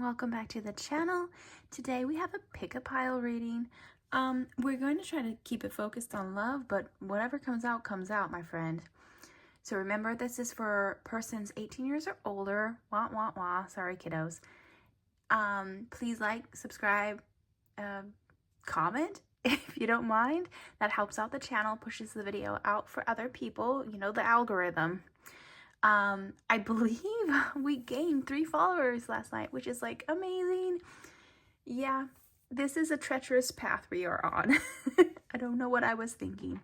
welcome back to the channel. Today we have a pick a pile reading. We're going to try to keep it focused on love, but whatever comes out, my friend. So remember, this is for persons 18 years or older. Wah, wah, wah. Sorry, kiddos. Please like, subscribe, comment if you don't mind. That helps out the channel, pushes the video out for other people. You know, the algorithm. I believe we gained 3 followers last night, which is like amazing. Yeah, this is a treacherous path we are on. I don't know what I was thinking,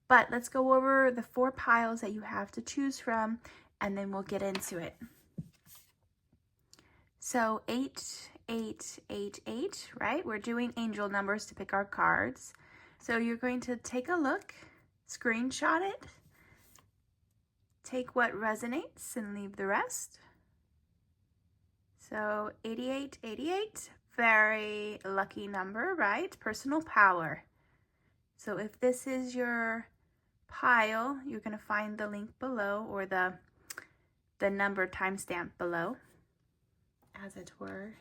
but let's go over the 4 piles that you have to choose from, and then we'll get into it. So 8, 8, 8, 8, right? We're doing angel numbers to pick our cards. So you're going to take a look, screenshot it, take what resonates and leave the rest. So 88, 88, very lucky number, right? Personal power. So if this is your pile, you're going to find the link below, or the number timestamp below, as it were.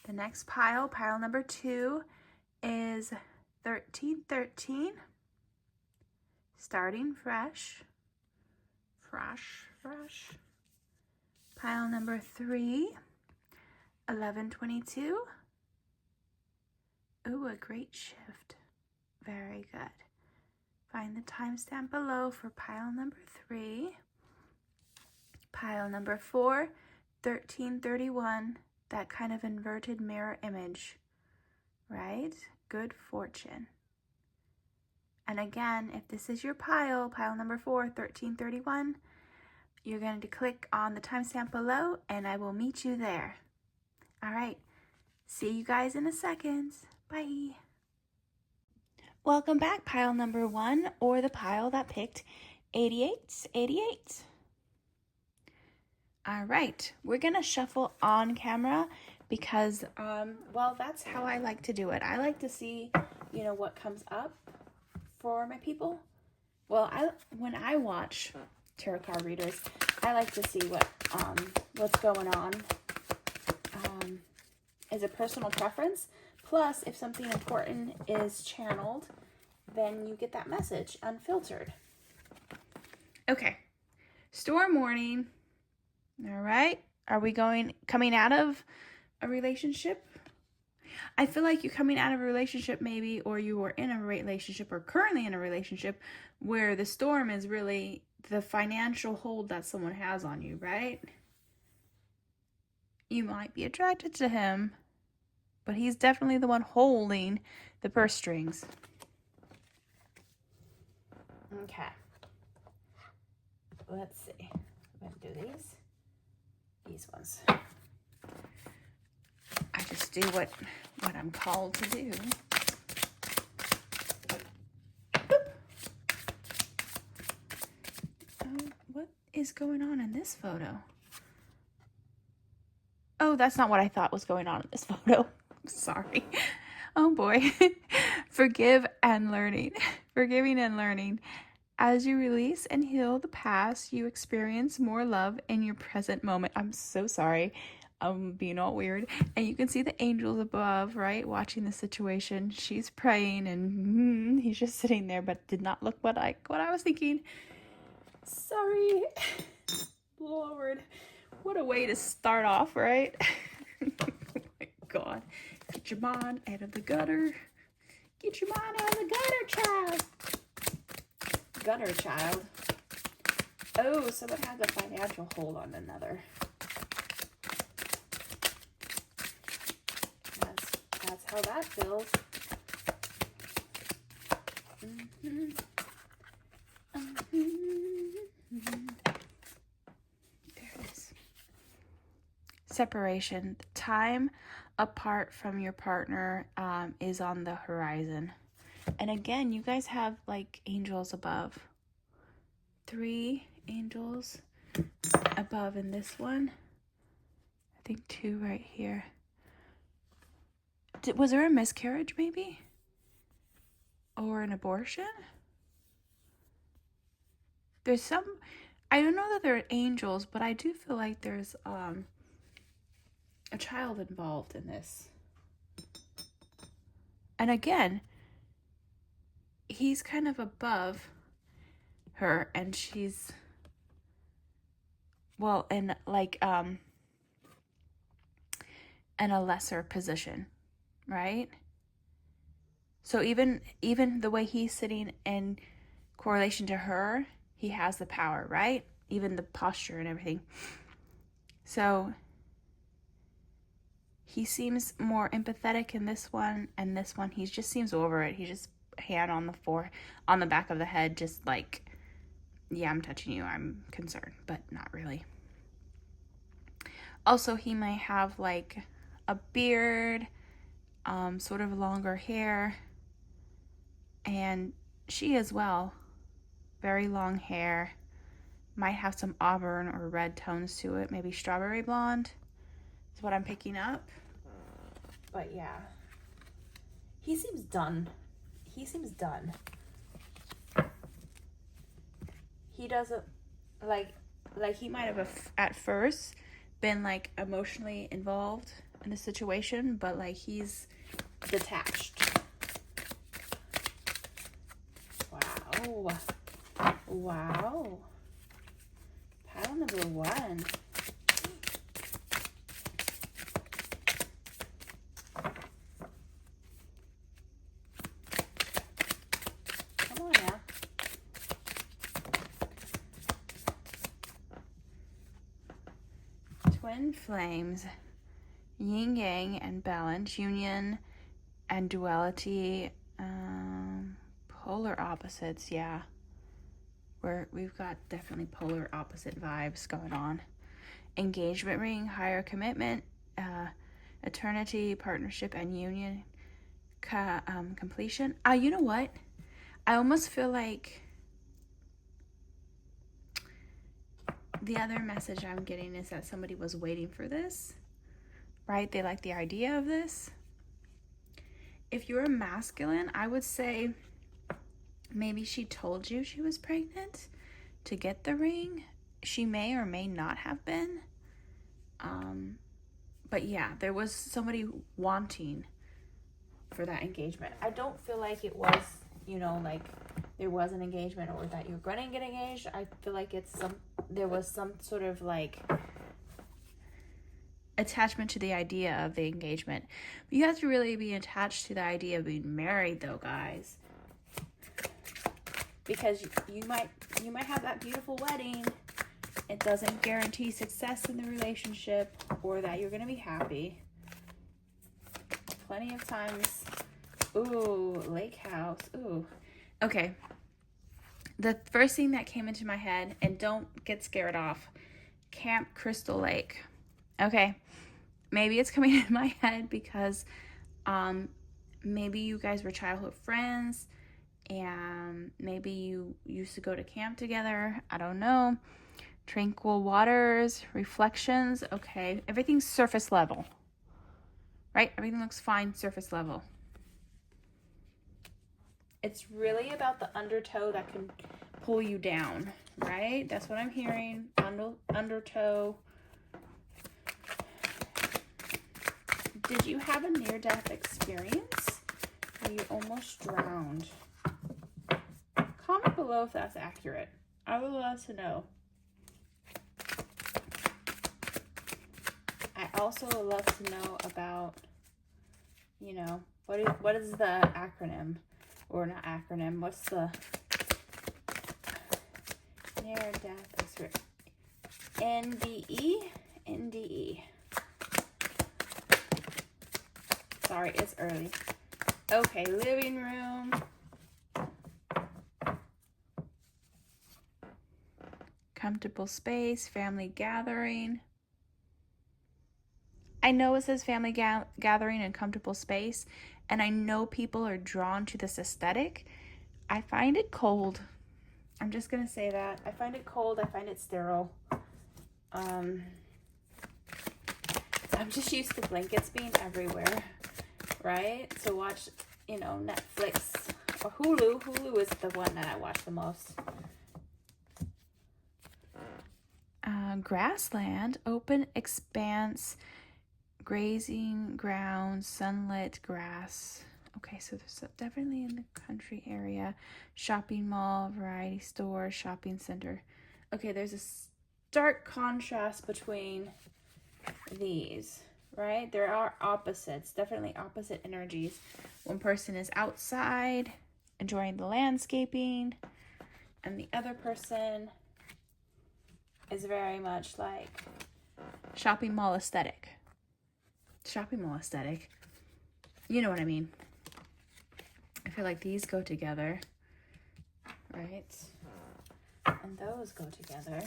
The next pile, pile number 2, is 1313, starting fresh. Fresh. Pile number 3, 1122. Ooh, a great shift. Very good. Find the timestamp below for pile number 3. Pile number 4, 1331. That kind of inverted mirror image, right? Good fortune. And again, if this is your pile number 4, 1331, you're going to click on the timestamp below, and I will meet you there. All right. See you guys in a second. Bye. Welcome back, pile number 1, or the pile that picked 88, 88. All right. We're going to shuffle on camera because, well, that's how I like to do it. I like to see, what comes up for my people. Well, when I watch tarot card readers, I like to see what's going on. Is a personal preference. Plus, if something important is channeled, then you get that message unfiltered. Okay. Storm warning. All right. Are we coming out of a relationship? I feel like you're coming out of a relationship maybe, or you are in a relationship or currently in a relationship where the storm is really the financial hold that someone has on you, right? You might be attracted to him, but he's definitely the one holding the purse strings. Okay. Let's see. I'm going to do these ones. I just do what I'm called to do. Oh, what is going on in this photo? Oh, that's not what I thought was going on in this photo. Sorry. Oh boy. Forgiving and learning. As you release and heal the past, you experience more love in your present moment. I'm so sorry. I'm being all weird. And you can see the angels above, right? Watching the situation. She's praying and he's just sitting there, but did not look what I was thinking. Sorry. Lord. What a way to start off, right? Oh my God. Get your mind out of the gutter. Get your mind out of the gutter, child. Gutter, child. Oh, someone has a financial hold on another. That's how that feels. There it is. Separation. Time apart from your partner is on the horizon. And again, you guys have like angels above. 3 angels above in this one. I think 2 right here. Was there a miscarriage maybe? Or an abortion? There's I don't know that they're angels, but I do feel like there's a child involved in this. And again, he's kind of above her, and she's, well, in like in a lesser position, right? So even the way he's sitting in correlation to her, he has the power, right? Even the posture and everything. So he seems more empathetic in this one, and this one he just seems over it. He just hand on the back of the head, just like, yeah, I'm touching you, I'm concerned, but not really. Also, he may have like a beard, sort of longer hair, and she as well, very long hair, might have some auburn or red tones to it, maybe strawberry blonde is what I'm picking up. But yeah, he seems done. He doesn't like he might have at first been like emotionally involved in the situation, but like he's detached. Wow. Pile number 1. Come on now. Twin flames, yin yang and balance, union and duality, polar opposites, yeah. We've got definitely polar opposite vibes going on. Engagement ring, higher commitment, eternity, partnership, and union, completion. You know what? I almost feel like the other message I'm getting is that somebody was waiting for this, right? They like the idea of this. If you're a masculine, I would say maybe she told you she was pregnant to get the ring. She may or may not have been. But yeah, there was somebody wanting for that engagement. I don't feel like it was, like there was an engagement or that you're going to get engaged. I feel like there was some sort of like attachment to the idea of the engagement. But you have to really be attached to the idea of being married though, guys. Because you might have that beautiful wedding. It doesn't guarantee success in the relationship or that you're going to be happy. Plenty of times. Ooh, lake house. Ooh. Okay. The first thing that came into my head, and don't get scared off, Camp Crystal Lake. Okay. Maybe it's coming in my head because maybe you guys were childhood friends and maybe you used to go to camp together. I don't know. Tranquil waters, reflections. Okay, everything's surface level, right? Everything looks fine, surface level. It's really about the undertow that can pull you down, right? That's what I'm hearing. Undertow. Did you have a near-death experience where you almost drowned? Comment below if that's accurate. I would love to know. I also would love to know about, what is the acronym? Or not acronym, what's the near-death experience? NDE? Sorry, it's early. Okay, living room. Comfortable space, family gathering. I know it says family gathering and comfortable space, and I know people are drawn to this aesthetic. I find it cold. I'm just going to say that. I find it cold. I find it sterile. I'm just used to blankets being everywhere, right? So watch, Netflix or Hulu. Hulu is the one that I watch the most. Grassland, open expanse, grazing grounds, sunlit grass. Okay, so there's definitely in the country area. Shopping mall, variety store, shopping center. Okay, there's a stark contrast between these, right? There are opposites, definitely opposite energies. One person is outside enjoying the landscaping, and the other person is very much like shopping mall aesthetic. Shopping mall aesthetic. You know what I mean. I feel like these go together, right? And those go together.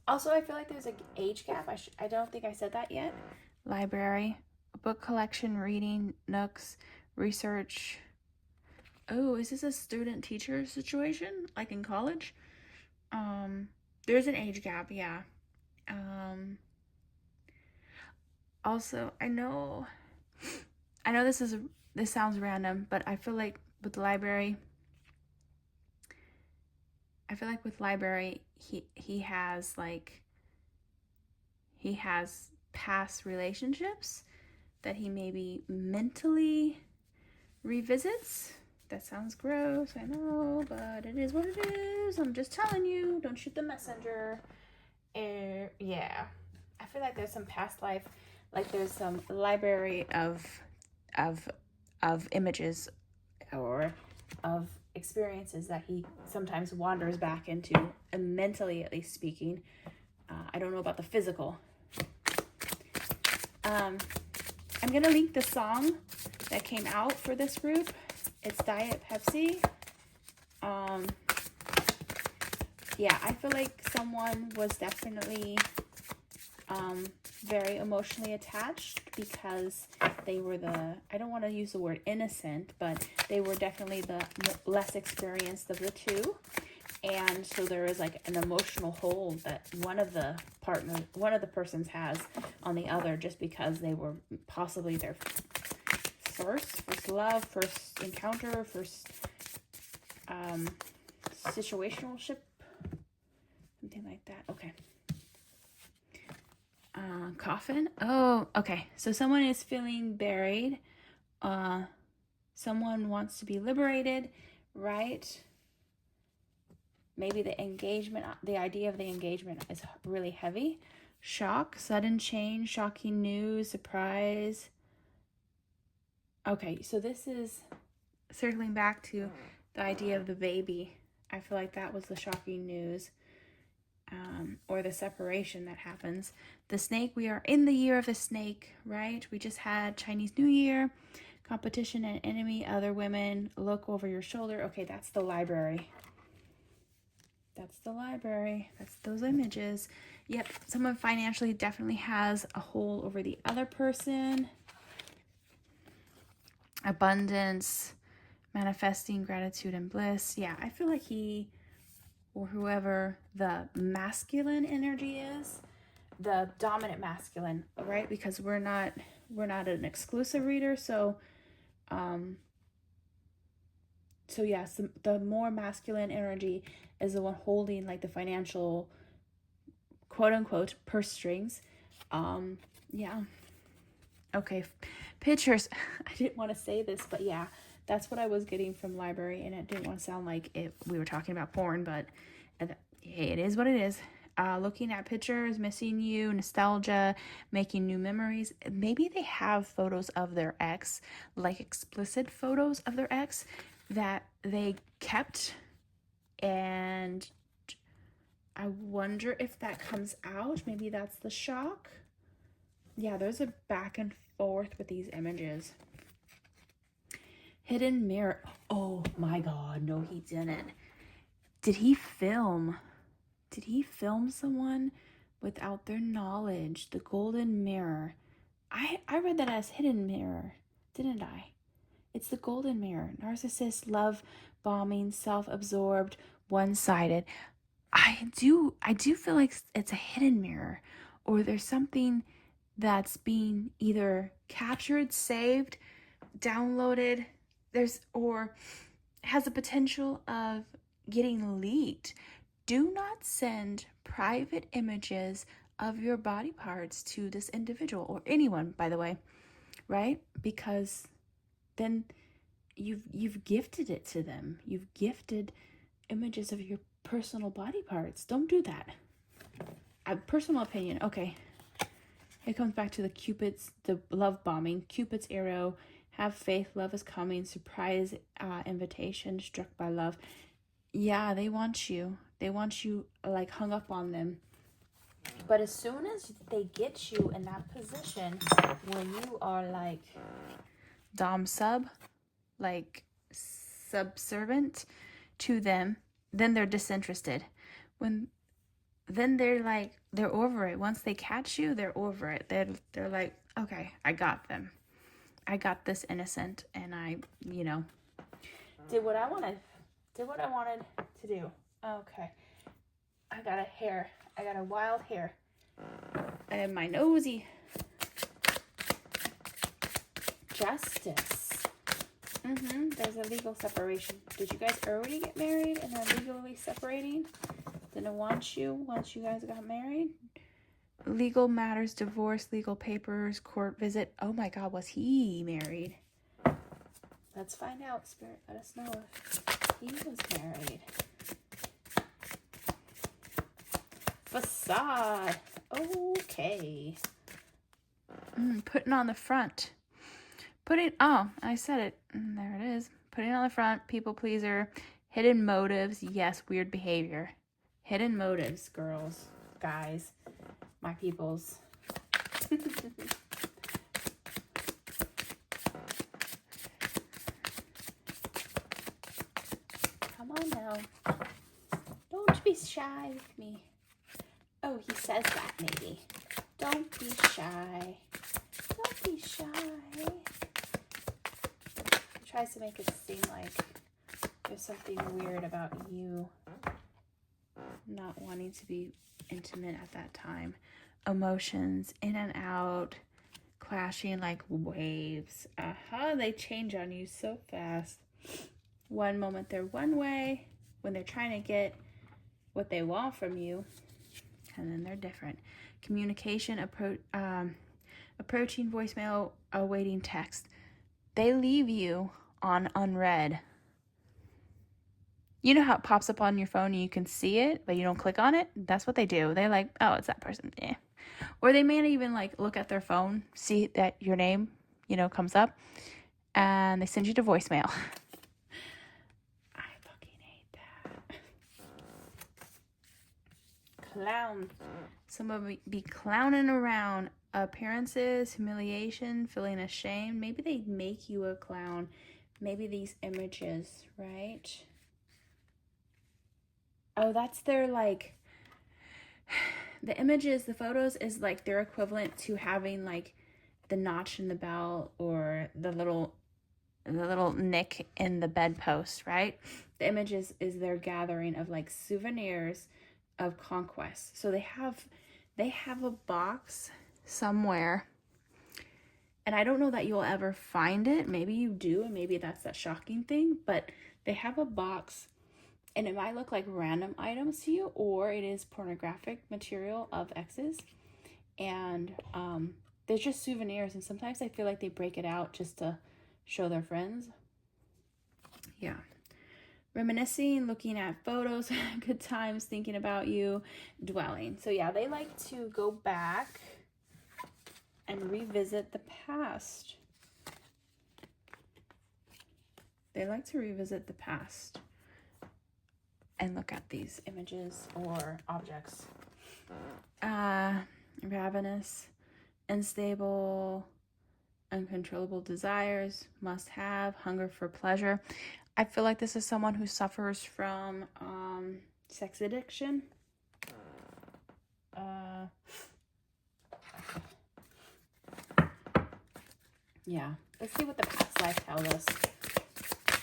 Also, I feel like there's an age gap. I don't think I said that yet. Library, book collection, reading, nooks, research. Oh, is this a student-teacher situation, like in college? There's an age gap, yeah. Also, I know this sounds random, but I feel like with library, he has past relationships that he maybe mentally revisits. That sounds gross, I know, but it is what it is. I'm just telling you, don't shoot the messenger. Yeah, I feel like there's some past life, like there's some library of images or of experiences that he sometimes wanders back into, and mentally at least speaking. I don't know about the physical. I'm gonna link the song that came out for this group. It's Diet Pepsi. Yeah, I feel like someone was definitely very emotionally attached because they were I don't want to use the word innocent, but they were definitely the less experienced of the two. And so there is like an emotional hold that one of the persons has on the other, just because they were possibly their first love, first encounter, first situationship, something like that. Okay. Coffin. Oh, okay. So someone is feeling buried. Someone wants to be liberated, right? Maybe the idea of the engagement is really heavy. Shock, sudden change, shocking news, surprise. Okay, so this is circling back to the idea of the baby. I feel like that was the shocking news, or the separation that happens. The snake, we are in the year of the snake, right? We just had Chinese New Year, competition and enemy, other women, look over your shoulder. Okay, that's the library. That's the library. That's those images. Yep, someone financially definitely has a hold over the other person. Abundance, manifesting gratitude and bliss. Yeah, I feel like he or whoever the masculine energy is, the dominant masculine, right? Because we're not an exclusive reader, so yes, the more masculine energy is the one holding like the financial, quote unquote, purse strings. Yeah. Okay, pictures. I didn't want to say this, but yeah, that's what I was getting from library, and it didn't want to sound like we were talking about porn, but hey, it is what it is. Looking at pictures, missing you, nostalgia, making new memories. Maybe they have photos of their ex, like explicit photos of their ex that they kept, and I wonder if that comes out. Maybe that's the shock. Yeah, there's a back and forth with these images. Hidden mirror. Oh my God, no, he didn't. Did he film someone without their knowledge? The golden mirror. I read that as hidden mirror, didn't I? It's the golden mirror. Narcissist, love bombing, self-absorbed, one-sided. I do feel like it's a hidden mirror, or there's something that's being either captured, saved, downloaded, or has the potential of getting leaked. do not send private images of your body parts to this individual, or anyone, by the way, right? Because then you've gifted it to them. You've gifted images of your personal body parts. Don't do that. Personal opinion. Okay. It comes back to the love bombing. Cupid's arrow. Have faith. Love is coming. Surprise invitation. Struck by love. Yeah, they want you. They want you like hung up on them. But as soon as they get you in that position where you are like dom sub, like subservient to them, then they're disinterested. Then they're over it. Once they catch you, they're over it. They're like, okay, I got them. I got this innocent, and I, did what I wanted to do. Okay. I got a wild hair. And my nosy. Justice. There's a legal separation. Did you guys already get married and are legally separating? Didn't want you once you guys got married? Legal matters, divorce, legal papers, court visit. Oh my God, was he married? Let's find out, Spirit. Let us know if he was married. Facade. Okay. Putting on the front. I said it. There it is. Putting on the front, people pleaser, hidden motives. Yes, weird behavior. Hidden motives, girls, guys, my peoples. Come on now. Don't be shy with me. Oh, he says that maybe. Don't be shy. Don't be shy. He tries to make it seem like there's something weird about you not wanting to be intimate at that time. Emotions in and out, clashing like waves. They change on you so fast. One moment they're one way when they're trying to get what they want from you, and then they're different. Communication, approaching voicemail, awaiting text. They leave you on unread. You know how it pops up on your phone and you can see it, but you don't click on it? That's what they do. They're like, oh, it's that person. Yeah. Or they may not even like look at their phone, see that your name, comes up, and they send you to voicemail. I fucking hate that. Clown. Someone be clowning around. Appearances, humiliation, feeling ashamed. Maybe they make you a clown. Maybe these images, right? Oh, that's their like, the images, the photos is like their equivalent to having like the notch in the belt or the little nick in the bedpost, right? The images is their gathering of like souvenirs of conquest. So they have a box somewhere, and I don't know that you'll ever find it. Maybe you do, and maybe that's that shocking thing, but they have a box. And it might look like random items to you, or it is pornographic material of exes. And they're just souvenirs. And sometimes I feel like they break it out just to show their friends. Yeah. Reminiscing, looking at photos, good times, thinking about you, dwelling. So yeah, they like to go back and revisit the past. They like to revisit the past and look at these images or objects. Ravenous, unstable, uncontrollable desires, must have, hunger for pleasure. I feel like this is someone who suffers from sex addiction. Yeah, let's see what the past life tells us.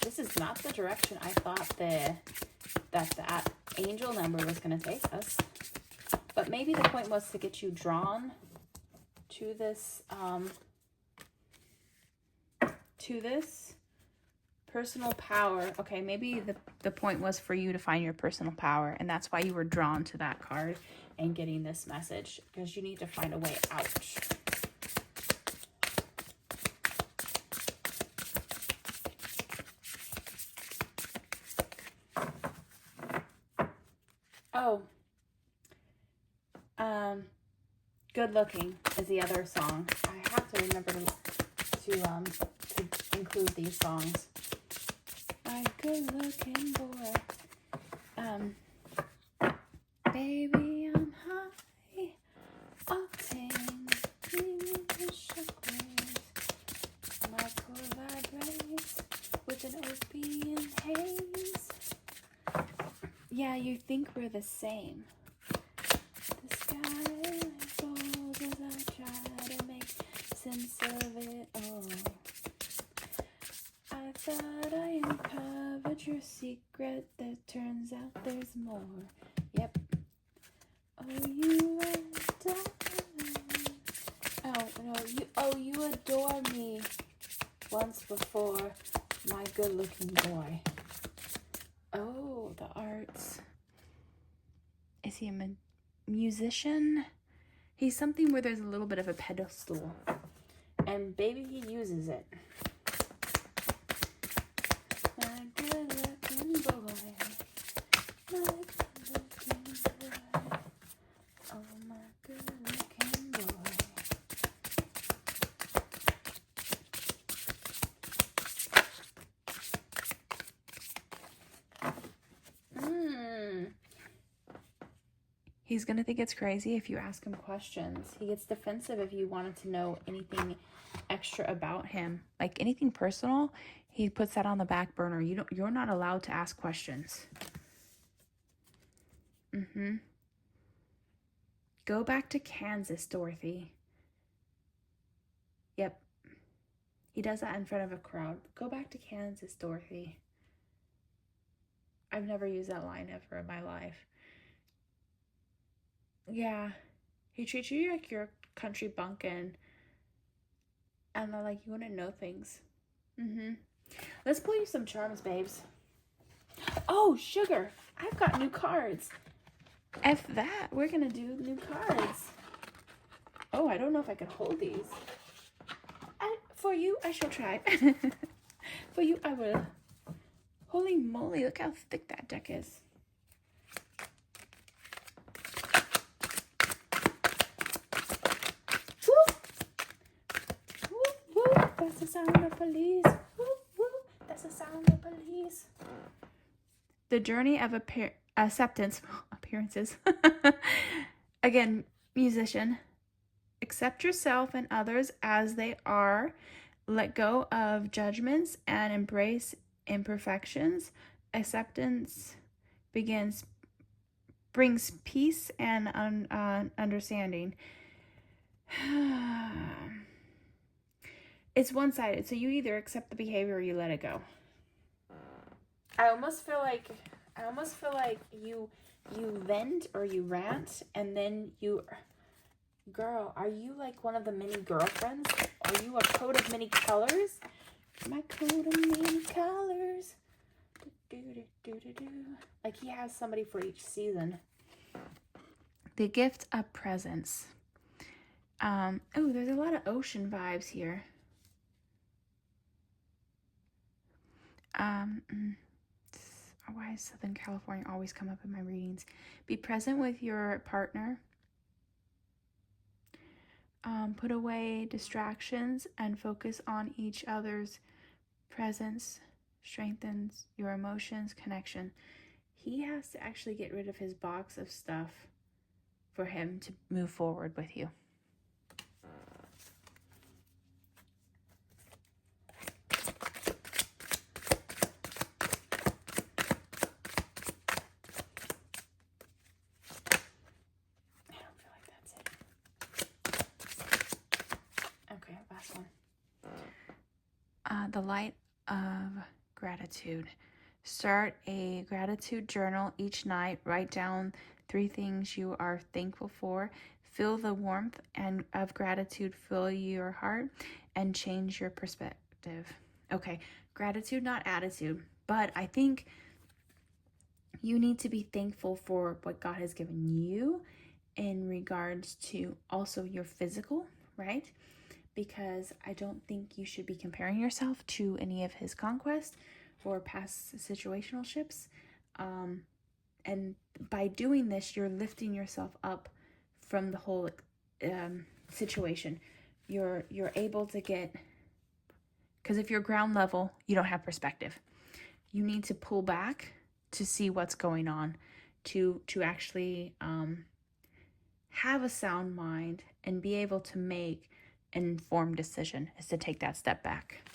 This is not the direction I thought that angel number was going to take us. But maybe the point was to get you drawn to this Personal power. Okay, maybe the point was for you to find your personal power, and that's why you were drawn to that card and getting this message, because you need to find a way out. Oh. Good Looking is the other song. I have to remember to include these songs. My good looking boy. Baby, I'm high, octane, feeling the shockwaves. My core vibrates with an opium haze. Yeah, you think we're the same. The sky falls as I try to make sense of it all. I thought I uncovered your secret, that turns out there's more. Yep. Oh, you adore me. Oh, no, you adore me once before, my good-looking boy. Oh, the arts. Is he a musician? He's something where there's a little bit of a pedestal. And baby, he uses it. My good-looking boy. My good-looking boy. Oh, my good-looking boy. He's going to think it's crazy if you ask him questions. He gets defensive if you wanted to know anything extra about him. Like anything personal, he puts that on the back burner. You're not allowed to ask questions. Go back to Kansas, Dorothy. Yep. He does that in front of a crowd. Go back to Kansas, Dorothy. I've never used that line ever in my life. Yeah. He treats you like you're a country bumpkin. And they're like, you wouldn't know things. Let's pull you some charms, babes. Oh, sugar. I've got new cards. F that. We're going to do new cards. Oh, I don't know if I can hold these. For you, I shall try. For you, I will. Holy moly, look how thick that deck is. Woo! Woo, woo. That's the sound of police. Woo, woo. That's the sound of police. The journey of acceptance. Appearances. Again, musician. Accept yourself and others as they are. Let go of judgments and embrace imperfections. Acceptance brings peace and understanding. It's one-sided, so you either accept the behavior or you let it go. I almost feel like you vent or you rant, and then you... Girl, are you like one of the many girlfriends? Are you a coat of many colors? My coat of many colors. Like he has somebody for each season. The gift of presence. Oh, there's a lot of ocean vibes here. Why does Southern California always come up in my readings? Be present with your partner. Put away distractions and focus on each other's presence. Strengthens your emotions, connection. He has to actually get rid of his box of stuff for him to move forward with you. The light of gratitude. Start a gratitude journal each night. Write down 3 things you are thankful for. Feel the warmth and of gratitude fill your heart and change your perspective. Okay, Gratitude, not attitude. But I think you need to be thankful for what God has given you in regards to also your physical, right? Because I don't think you should be comparing yourself to any of his conquests or past situationships. And by doing this, you're lifting yourself up from the whole situation. You're able to get, because if you're ground level, you don't have perspective. You need to pull back to see what's going on, to actually have a sound mind and be able to make an informed decision, is to take that step back.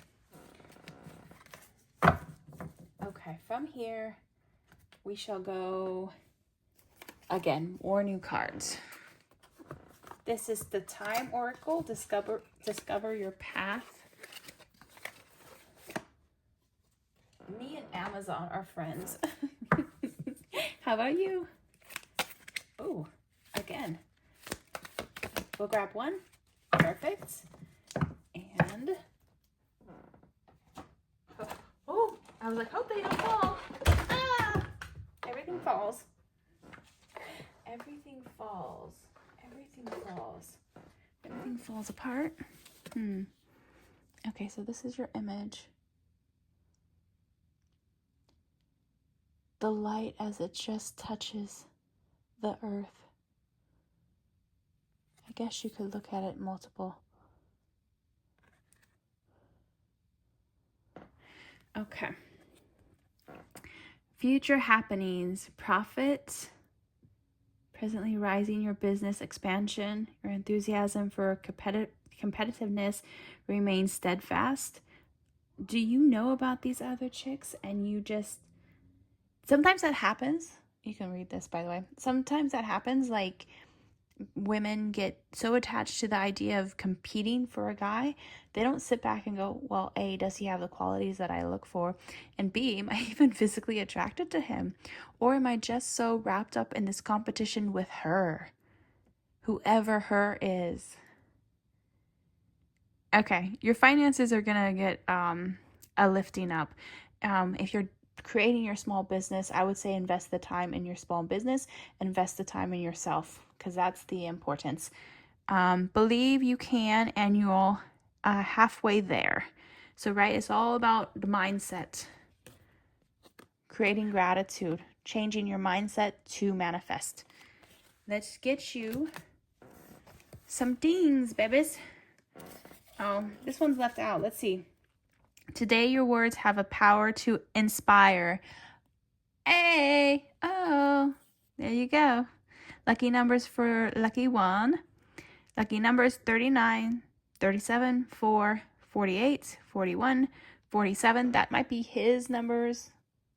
Okay, from here, we shall go, again, more new cards. This is the Time Oracle, discover your path. Me and Amazon are friends. How about you? Oh, again. We'll grab one. Perfect. And, oh, I was like, hope they don't fall. Ah! Everything falls. Everything falls. Everything falls. Everything falls apart. Okay, so this is your image. The light as it just touches the earth. I guess you could look at it multiple. Okay. Future happenings, profit, presently rising your business expansion, your enthusiasm for competitiveness remains steadfast. Do you know about these other chicks and you just, sometimes that happens. You can read this, by the way. Sometimes that happens, like women get so attached to the idea of competing for a guy, they don't sit back and go, well, A, does he have the qualities that I look for? And B, am I even physically attracted to him? Or am I just so wrapped up in this competition with her? Whoever her is. Okay, your finances are going to get a lifting up. If you're creating your small business, I would say invest the time in your small business, invest the time in yourself, because that's the importance. Believe you can, and you're halfway there. So, right, it's all about the mindset. Creating gratitude, changing your mindset to manifest. Let's get you some things, babies. Oh, this one's left out. Let's see. Today, your words have a power to inspire. Hey, oh, there you go. Lucky numbers for lucky one. Lucky numbers 39, 37, 4, 48, 41, 47. That might be his numbers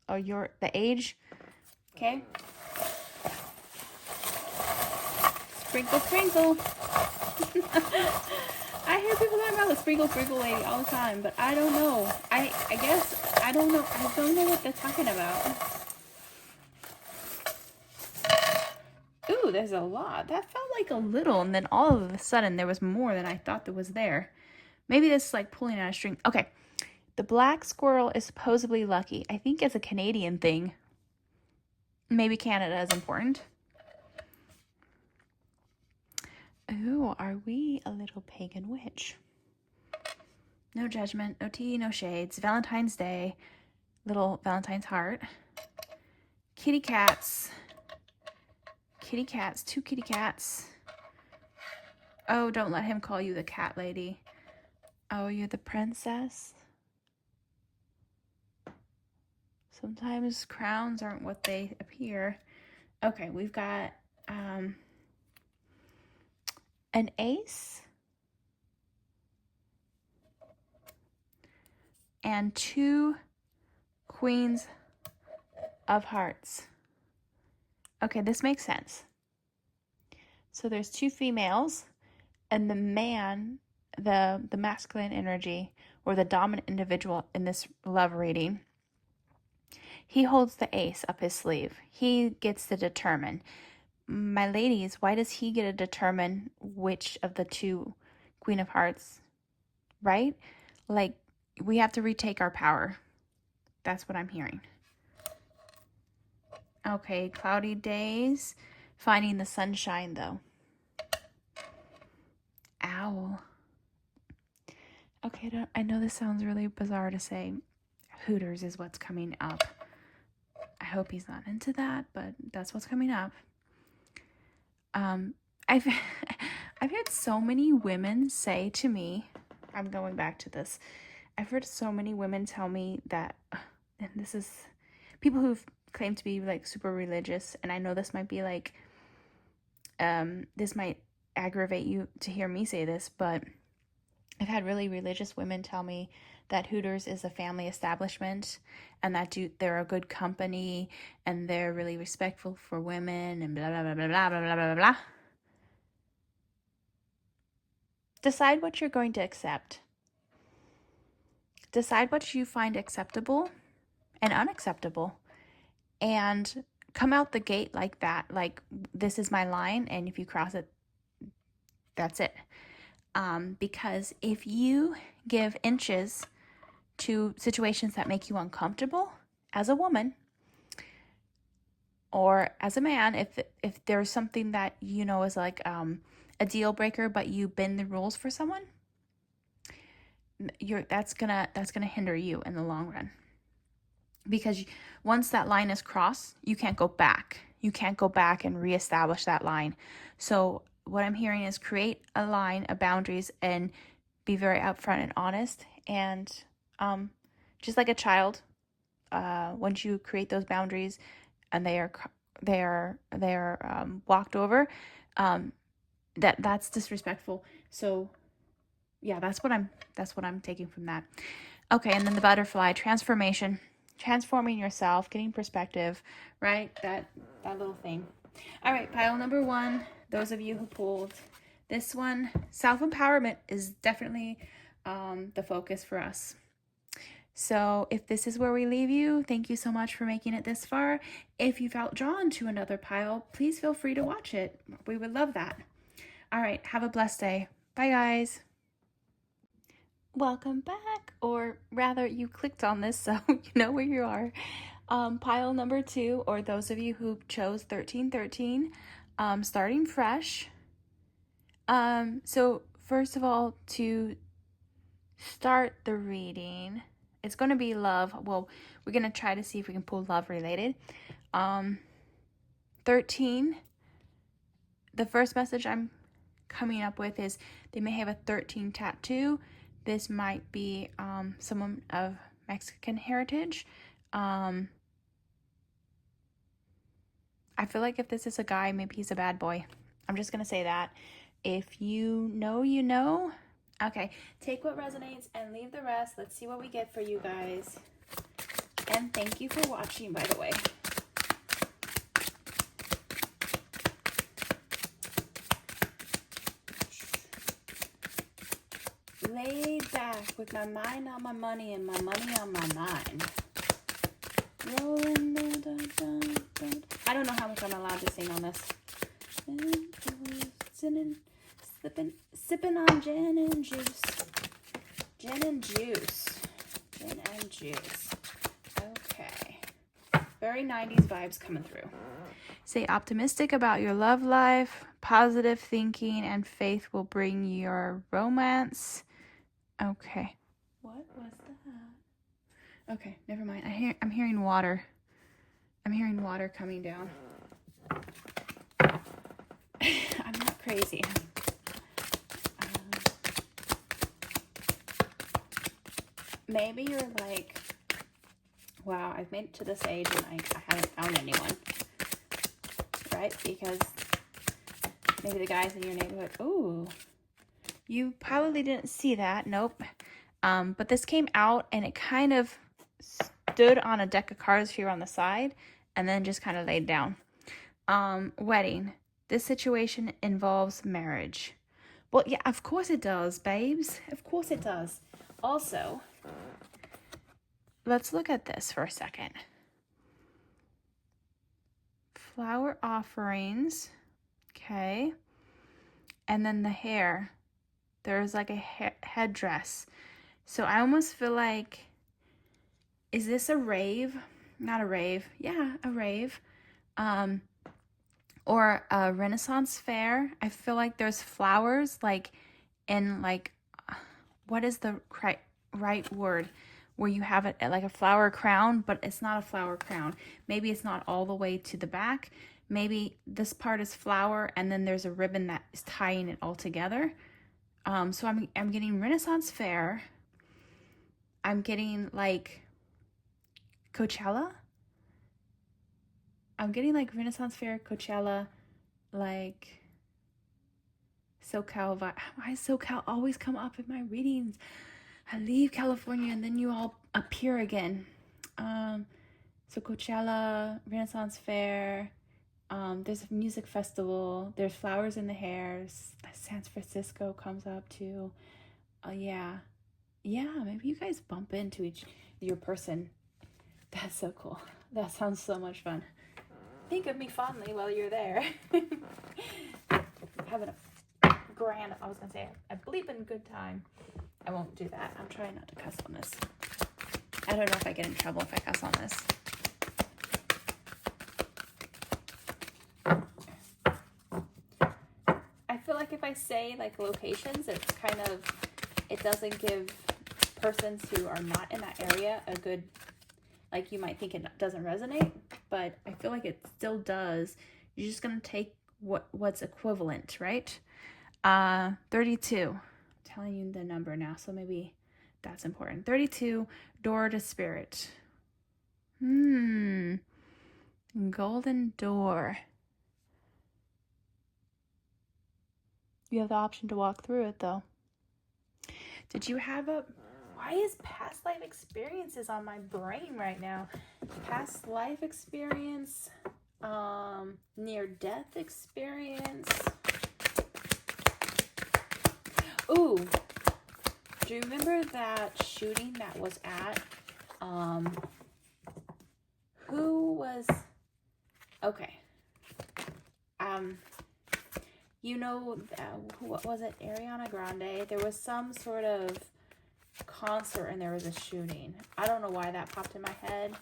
or the age. Okay. Sprinkle, sprinkle. I hear people talking about the sprinkle lady all the time, but I don't know. I guess I don't know. I don't know what they're talking about. Ooh, there's a lot. That felt like a little, and then all of a sudden there was more than I thought that was there. Maybe this is like pulling on a string. Okay. The black squirrel is supposedly lucky. I think it's a Canadian thing. Maybe Canada is important. Ooh, are we a little pagan witch? No judgment, no tea, no shades. Valentine's Day, little Valentine's heart. Kitty cats. Kitty cats, 2 kitty cats. Oh, don't let him call you the cat lady. Oh, you're the princess? Sometimes crowns aren't what they appear. Okay, we've got an ace and 2 queens of hearts. Okay, this makes sense. So there's 2 females, and the man, the masculine energy, or the dominant individual in this love reading, he holds the ace up his sleeve. He gets to determine. My ladies, why does he get to determine which of the 2 Queen of Hearts, right? Like, we have to retake our power. That's what I'm hearing. Okay, cloudy days. Finding the sunshine, though. Owl. Okay, I know this sounds really bizarre to say. Hooters is what's coming up. I hope he's not into that, but that's what's coming up. I've had so many women say to me, I'm going back to this. I've heard so many women tell me that, and this is people who've claimed to be like super religious, and I know this might be like, this might aggravate you to hear me say this, but I've had really religious women tell me that Hooters is a family establishment and that they're a good company and they're really respectful for women and blah, blah, blah, blah, blah, blah, blah, blah, blah. Decide what you're going to accept. Decide what you find acceptable and unacceptable. And come out the gate like that. Like, this is my line, and if you cross it, that's it. Because if you give inches to situations that make you uncomfortable as a woman or as a man, if there's something that you know is like a deal breaker, but you bend the rules for someone, that's gonna hinder you in the long run. Because once that line is crossed, you can't go back. You can't go back and reestablish that line. So what I'm hearing is create a line of boundaries and be very upfront and honest. And just like a child, once you create those boundaries and they are walked over, that's disrespectful. So yeah, that's what I'm taking from that. Okay, and then the butterfly transformation. Transforming yourself, getting perspective, right? That little thing. All right, pile number 1. Those of you who pulled this one, self-empowerment is definitely the focus for us. So if this is where we leave you, thank you so much for making it this far. If you felt drawn to another pile, please feel free to watch it. We would love that. All right, have a blessed day. Bye, guys. Welcome back, or rather you clicked on this so you know where you are. Pile number 2, or those of you who chose 1313, starting fresh. So first of all, to start the reading, it's going to be love. Well, we're going to try to see if we can pull love related. 13, the first message I'm coming up with is they may have a 13 tattoo. This might be someone of Mexican heritage. I feel like if this is a guy, maybe he's a bad boy. I'm just going to say that. If you know, you know. Okay, take what resonates and leave the rest. Let's see what we get for you guys. And thank you for watching, by the way. Laid back with my mind on my money and my money on my mind. Rolling, I don't know how much I'm allowed to sing on this. Sipping on gin and juice. Gin and juice. Gin and juice. Okay. Very 90s vibes coming through. Stay optimistic about your love life. Positive thinking and faith will bring your romance. Okay. What was that? Okay, never mind. I'm hearing water. I'm hearing water coming down. I'm not crazy. Maybe you're like, wow, I've made it to this age and I haven't found anyone. Right? Because maybe the guys in your neighborhood, ooh, you probably didn't see that. Nope. But this came out and it kind of stood on a deck of cards here on the side and then just kind of laid down. Wedding. This situation involves marriage. Well, yeah, of course it does, babes. Of course it does. Also, let's look at this for a second. Flower offerings. Okay. And then the hair. There's like a headdress. So I almost feel like, is this a rave? Not a rave. Yeah, a rave. Or a Renaissance fair. I feel like there's flowers like in like, what is the right word? Where you have it like a flower crown, but it's not a flower crown. Maybe it's not all the way to the back. Maybe this part is flower and then there's a ribbon that is tying it all together. So I'm getting Renaissance fair. I'm getting like Coachella. I'm getting like Renaissance fair, Coachella, like SoCal vibe. Why does SoCal always come up in my readings? I leave California and then you all appear again. So Coachella, Renaissance fair. There's a music festival. There's flowers in the hair. San Francisco comes up too. Yeah, maybe you guys bump into your person. That's so cool. That sounds so much fun. Think of me fondly while you're there. Having a grand, I was gonna say a bleeping good time. I won't do that. I'm trying not to cuss on this. I don't know if I get in trouble if I cuss on this. I feel like if I say like locations, it's kind of, it doesn't give persons who are not in that area a good, like you might think it doesn't resonate, but I feel like it still does. You're just going to take what's equivalent, right? 32. I'm telling you the number now, so maybe that's important. 32, door to spirit. Golden door. You have the option to walk through it, though. Did you have why is past life experiences on my brain right now? Past life experience, near-death experience. Ooh, do you remember that shooting that was at, who was, okay, you know, what was it, Ariana Grande? There was some sort of concert and there was a shooting. I don't know why that popped in my head.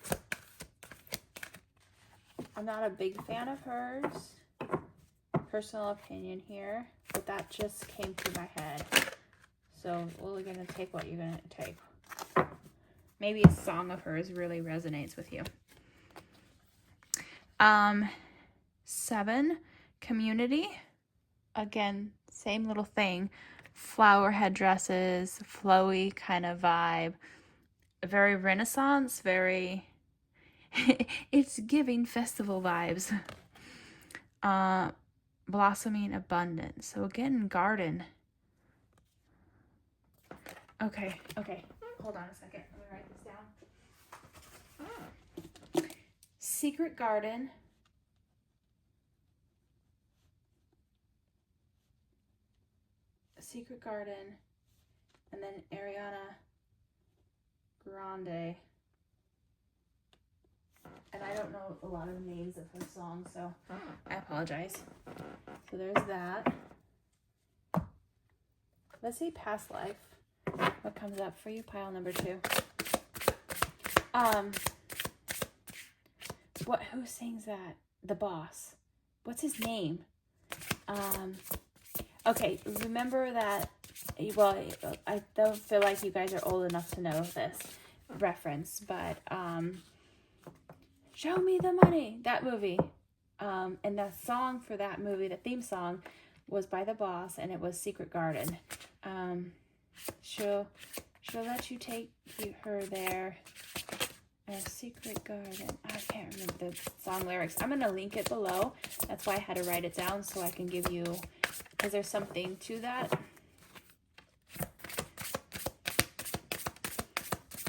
I'm not a big fan of hers. Personal opinion here, but that just came to my head. So we're gonna take what you're gonna take. Maybe a song of hers really resonates with you. 7, community. Again, same little thing. Flower headdresses, flowy kind of vibe. Very Renaissance, very... it's giving festival vibes. Blossoming abundance. So again, garden. Okay. Hold on a second. Let me write this down. Secret garden. Secret garden. And then Ariana Grande. And I don't know a lot of the names of her songs, so I apologize. So there's that. Let's see past life. What comes up for you? Pile number 2. Who sings that? The boss. What's his name? Okay, remember that, well, I don't feel like you guys are old enough to know this reference, but, Show Me the Money, that movie. And the song for that movie, the theme song, was by The Boss, and it was Secret Garden. She'll let you take her there. A secret garden. I can't remember the song lyrics. I'm going to link it below. That's why I had to write it down so I can give you, because there's something to that.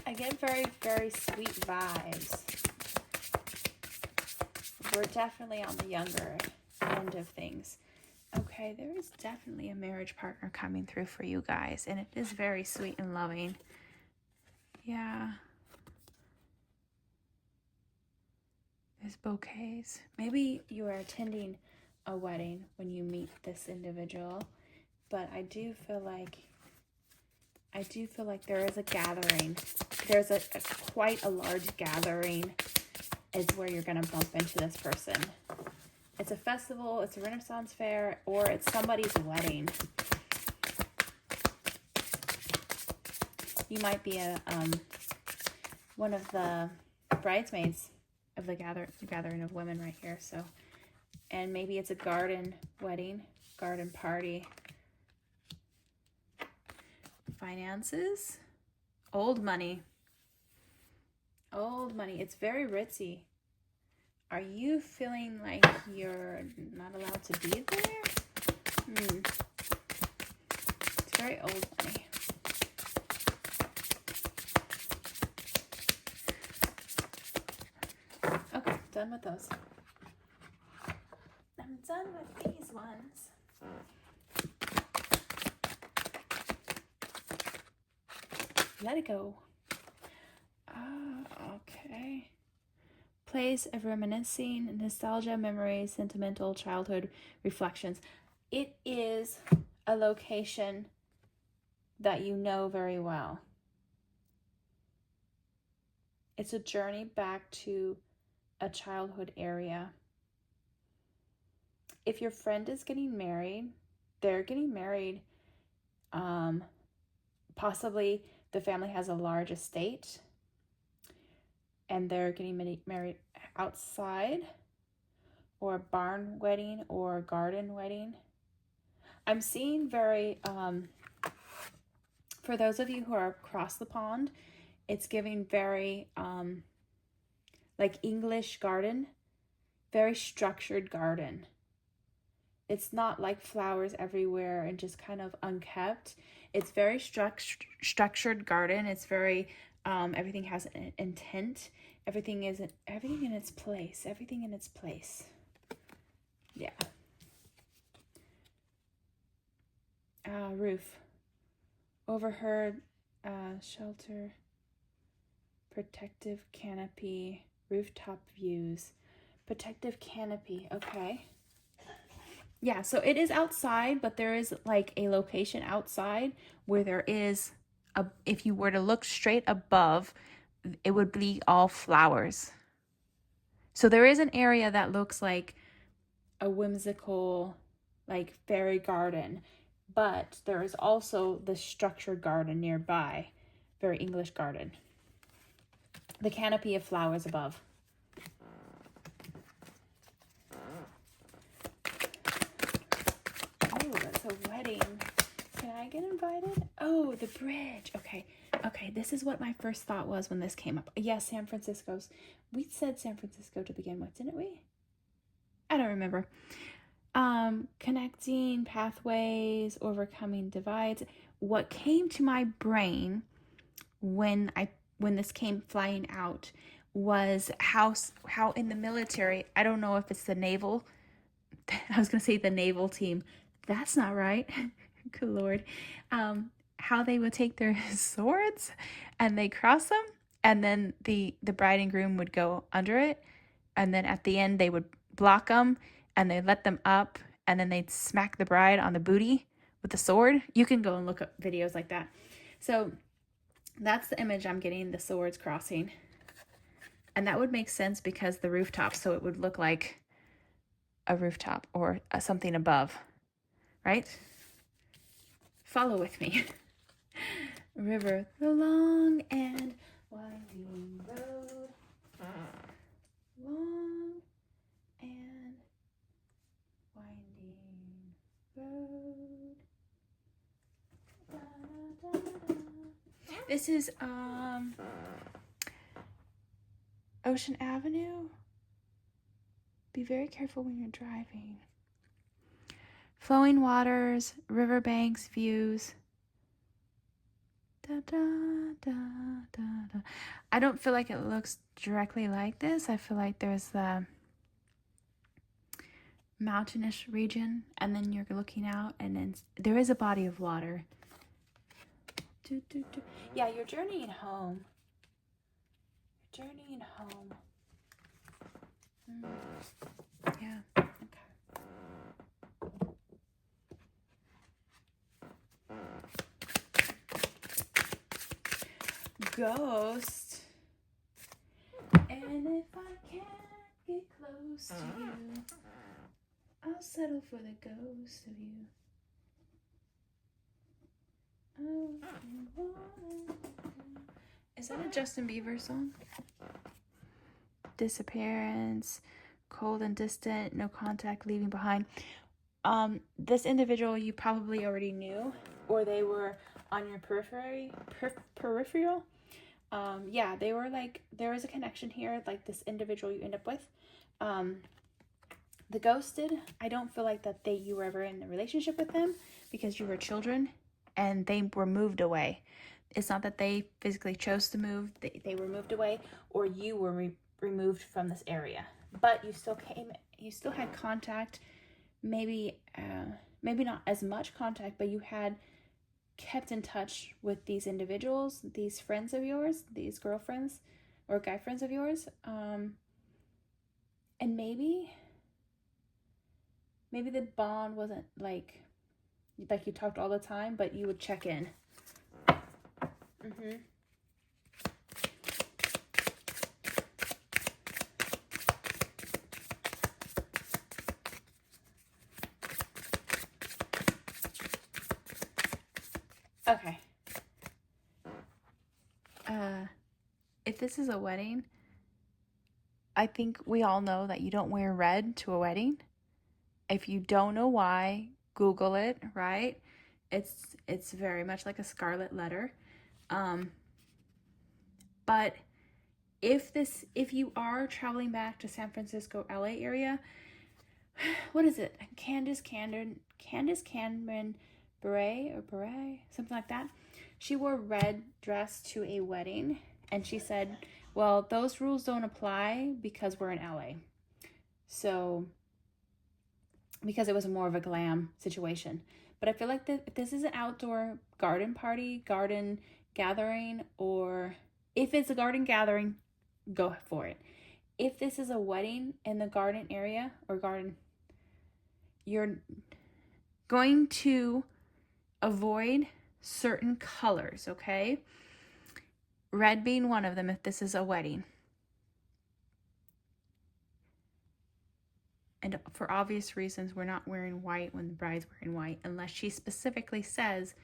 I get very, very sweet vibes. We're definitely on the younger end of things. Okay, there is definitely a marriage partner coming through for you guys, and it is very sweet and loving. Yeah. There's bouquets. Maybe you are attending a wedding when you meet this individual, but I do feel like I do feel like there is a gathering. There's a quite a large gathering is where you're going to bump into this person. It's a festival, it's a Renaissance fair, or it's somebody's wedding. You might be one of the bridesmaids of the gathering of women right here. So, and maybe it's a garden wedding, garden party. Finances, old money. Old money. It's very ritzy. Are you feeling like you're not allowed to be there? It's very old money. Okay, done with those. I'm done with these ones. Let it go. Okay. Place of reminiscing, nostalgia, memories, sentimental, childhood reflections. It is a location that you know very well. It's a journey back to a childhood area. If your friend is getting married, they're getting married. Possibly the family has a large estate and they're getting married outside, or a barn wedding or a garden wedding. I'm seeing very, for those of you who are across the pond, it's giving very, like English garden, very structured garden. It's not like flowers everywhere and just kind of unkept. It's very structured garden. It's very, everything has an intent. Everything in its place. Everything in its place. Yeah. Roof. Overheard, shelter, protective canopy, rooftop views, protective canopy. Okay. Yeah, so it is outside, but there is like a location outside where there is if you were to look straight above, it would be all flowers. So there is an area that looks like a whimsical, like fairy garden, but there is also the structured garden nearby, very English garden. The canopy of flowers above. Oh, that's a wedding. Can I get invited? Oh, the bridge. Okay, this is what my first thought was when this came up. Yes, San Francisco's. We said San Francisco to begin with, didn't we? I don't remember. Connecting pathways, overcoming divides. What came to my brain when this came flying out was how in the military, I don't know if it's the naval, I was going to say the naval team. That's not right. Good Lord. How they would take their swords and they cross them, and then the bride and groom would go under it, and then at the end they would block them and they let them up, and then they'd smack the bride on the booty with the sword. You can go and look up videos like that. So that's the image I'm getting, the swords crossing. And that would make sense because the rooftop, so it would look like a rooftop or something above, right? Follow with me. River, the long and winding road. Long and winding road. Da, da, da, da. This is Ocean Avenue. Be very careful when you're driving. Flowing waters, riverbanks, views. Da, da, da, da, da. I don't feel like it looks directly like this. I feel like there's the mountainous region, and then you're looking out, and then there is a body of water. Do, do, do. Yeah, you're journeying home. You're journeying home. Yeah. ghost. And if I can't get close to you, I'll settle for the ghost of you. Is that a Justin Bieber song? Disappearance, cold and distant, no contact, leaving behind. This individual you probably already knew, or they were on your peripheral. Yeah, they were like, there was a connection here, like this individual you end up with. The ghosted, I don't feel like that you were ever in a relationship with them because you were children and they were moved away. It's not that they physically chose to move, they were moved away, or you were removed from this area. But you still had contact, maybe not as much contact, but you had kept in touch with these individuals, these friends of yours, these girlfriends or guy friends of yours. And maybe the bond wasn't like you talked all the time, but you would check in. Okay. If this is a wedding, I think we all know that you don't wear red to a wedding. If you don't know why, Google it, right? It's very much like a scarlet letter. But if you are traveling back to San Francisco, LA area, what is it? Candace Cameron Beret, something like that. She wore a red dress to a wedding, and she said, well, those rules don't apply because we're in LA. So, because it was more of a glam situation. But I feel like if this is an outdoor garden party, garden gathering, or if it's a garden gathering, go for it. If this is a wedding in the garden area or garden, you're going to avoid certain colors, okay? Red being one of them if this is a wedding. And for obvious reasons, we're not wearing white when the bride's wearing white, unless she specifically says,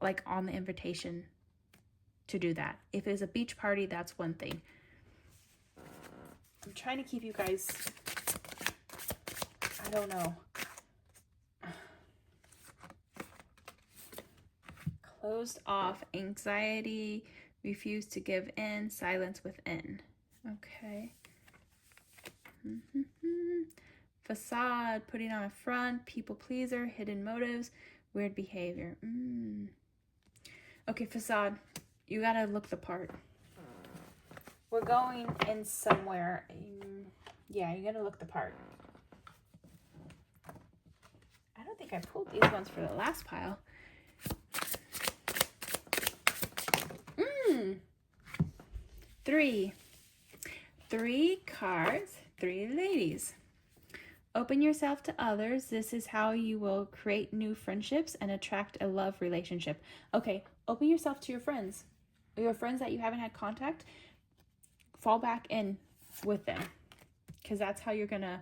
like on the invitation, to do that. If it's a beach party, that's one thing. I'm trying to keep you guys, I don't know, closed off, anxiety, refuse to give in, silence within. Okay. Facade, putting on a front, people pleaser, hidden motives, weird behavior. Okay, facade, you gotta look the part. We're going in somewhere. Yeah, you gotta look the part. I don't think I pulled these ones for the last pile. 3 cards, 3 ladies. Open yourself to others. This is how you will create new friendships and attract a love relationship. Okay, open yourself to your friends. Your friends that you haven't had contact, fall back in with them, because that's how you're going to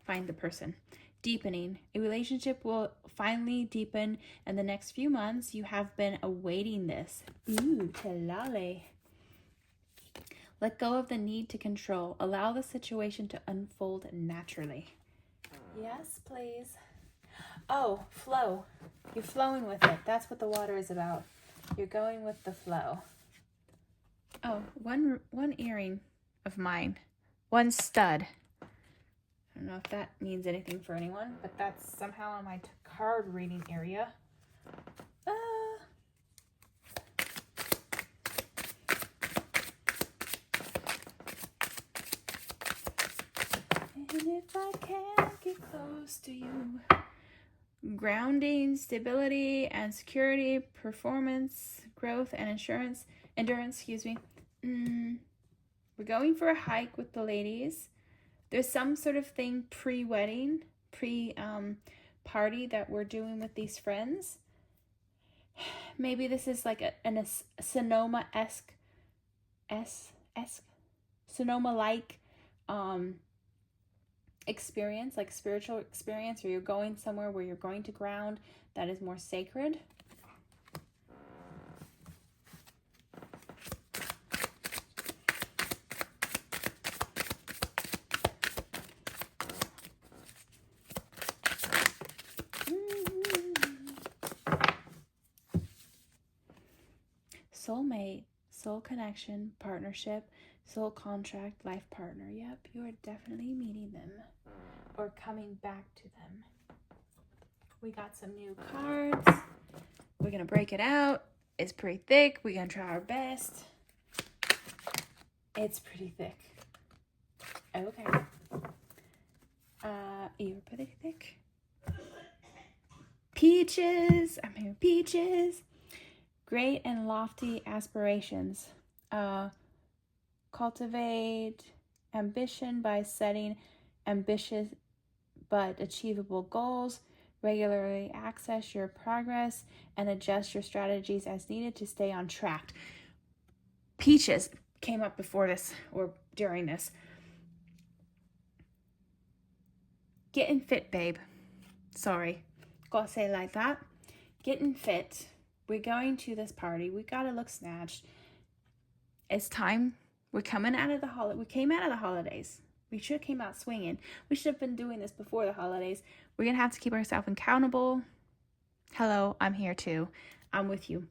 find the person. Deepening. A relationship will finally deepen in the next few months. You have been awaiting this. Ooh, talale. Let go of the need to control. Allow the situation to unfold naturally. Yes, please. Oh, flow. You're flowing with it. That's what the water is about. You're going with the flow. Oh, one earring of mine. One stud. I don't know if that means anything for anyone, but that's somehow on my card reading area. And if I can't get close to you. Grounding, stability, and security, performance, growth, and endurance, We're going for a hike with the ladies. There's some sort of thing pre-wedding, pre-party that we're doing with these friends. Maybe this is like a Sonoma-esque, Sonoma-like experience, like spiritual experience, or you're going somewhere where you're going to ground that is more sacred. Soulmate, soul connection, partnership, soul contract, life partner. Yep, you are definitely meeting them or coming back to them. We got some new cards. We're going to break it out. It's pretty thick. We're going to try our best. It's pretty thick. Okay. You're pretty thick. Peaches. I'm hearing peaches. Great and lofty aspirations. Cultivate ambition by setting ambitious but achievable goals. Regularly access your progress and adjust your strategies as needed to stay on track. Peaches came up before this or during this. Getting fit, babe. Sorry. Gotta say it like that. Getting fit. We're going to this party. We gotta look snatched. It's time. We're coming out of the holiday. We came out of the holidays. We should have came out swinging. We should have been doing this before the holidays. We're gonna have to keep ourselves accountable. Hello, I'm here too. I'm with you.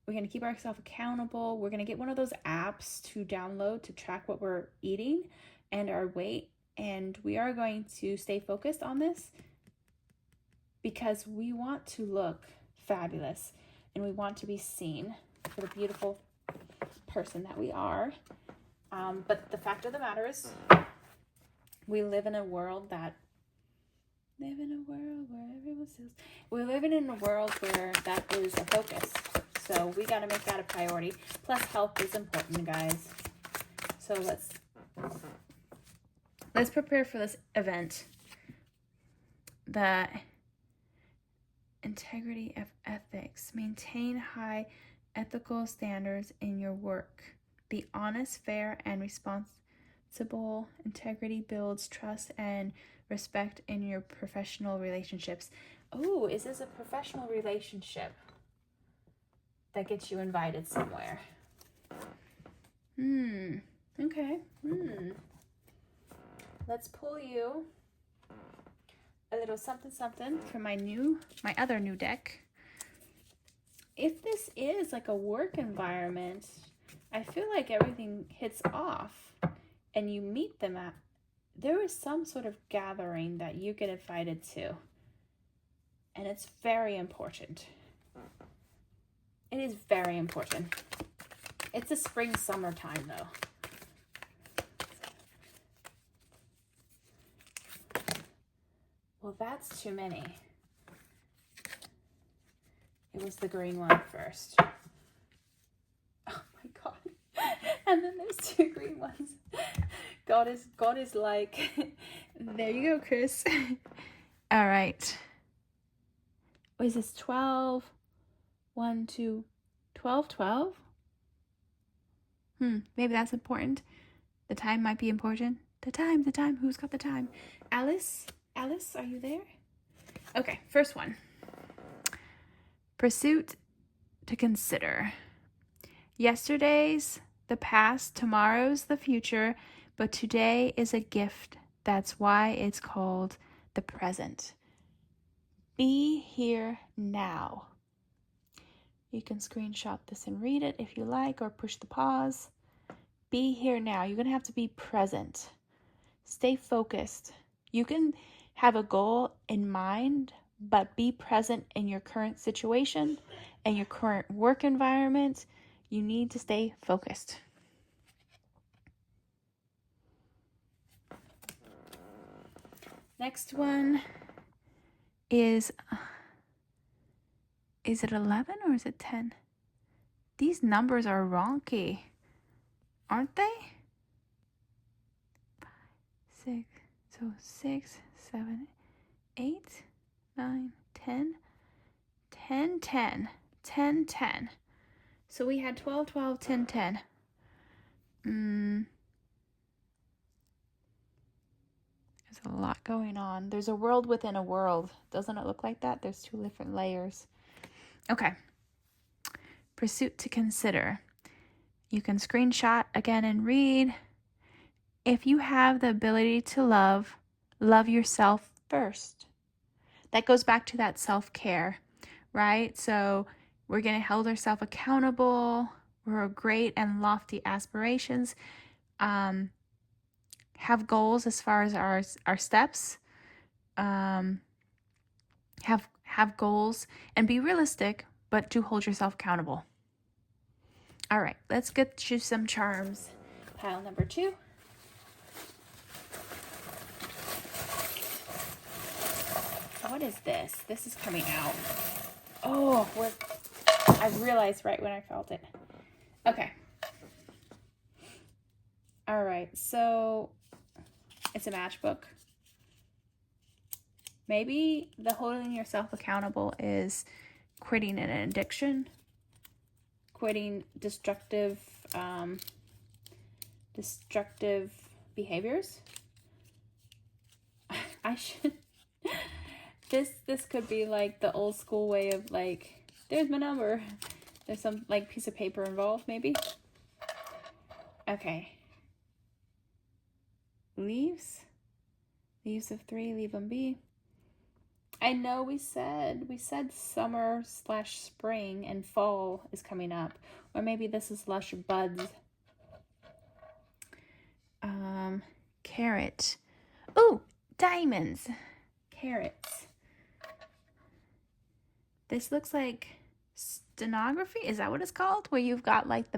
We're gonna keep ourselves accountable. We're gonna get one of those apps to download to track what we're eating and our weight. And we are going to stay focused on this because we want to look fabulous. And we want to be seen for the beautiful person that we are. But the fact of the matter is, we live in a world where everyone says, we're living in a world where that is a focus. So we got to make that a priority. Plus health is important, guys. So let's prepare for this event. The integrity of ethics. Maintain high ethical standards in your work. Be honest, fair, and responsible. Integrity builds trust and respect in your professional relationships. Oh, is this a professional relationship that gets you invited somewhere? Okay. Let's pull you a little something from my other new deck. If this is like a work environment, I feel like everything hits off and you meet them there is some sort of gathering that you get invited to. And it's very important. It is very important. It's a spring, summertime though. Well, that's too many. It was the green one first. Oh my God. And then there's two green ones. God is like, there you go, Chris. All right. What is this? 12? 1, 2, 12, 12? Maybe that's important. The time might be important. The time. Who's got the time? Alice, are you there? Okay, first one. Pursuit to consider. Yesterday's the past, tomorrow's the future, but today is a gift. That's why it's called the present. Be here now. You can screenshot this and read it if you like, or push the pause. Be here now. You're going to have to be present. Stay focused. You can have a goal in mind, but be present in your current situation and your current work environment. You need to stay focused. Next one is it 11 or is it 10? These numbers are wonky, aren't they? 5, 6, so 6, 7, 8, 9, 10, 10, 10. 10, 10. So we had 12, 12, 10, 10. There's a lot going on. There's a world within a world. Doesn't it look like that? There's 2 different layers. Okay. Pursuit to consider. You can screenshot again and read. If you have the ability to love, love yourself first. That goes back to that self-care, right? So we're going to hold ourselves accountable. We're great and lofty aspirations. Have goals as far as our steps. Have goals and be realistic, but do hold yourself accountable. All right, let's get you some charms. Pile number 2. What is this? This is coming out. Oh, I realized right when I felt it. Okay. All right, so it's a matchbook. Maybe the holding yourself accountable is quitting an addiction, quitting destructive behaviors. I should. This could be like the old school way of like, there's my number. There's some like piece of paper involved, maybe. Okay. Leaves of 3, leave them be. I know we said summer/spring and fall is coming up, or maybe this is lush buds. Carrot. Oh, diamonds. Carrots. This looks like stenography. Is that what it's called? Where you've got like the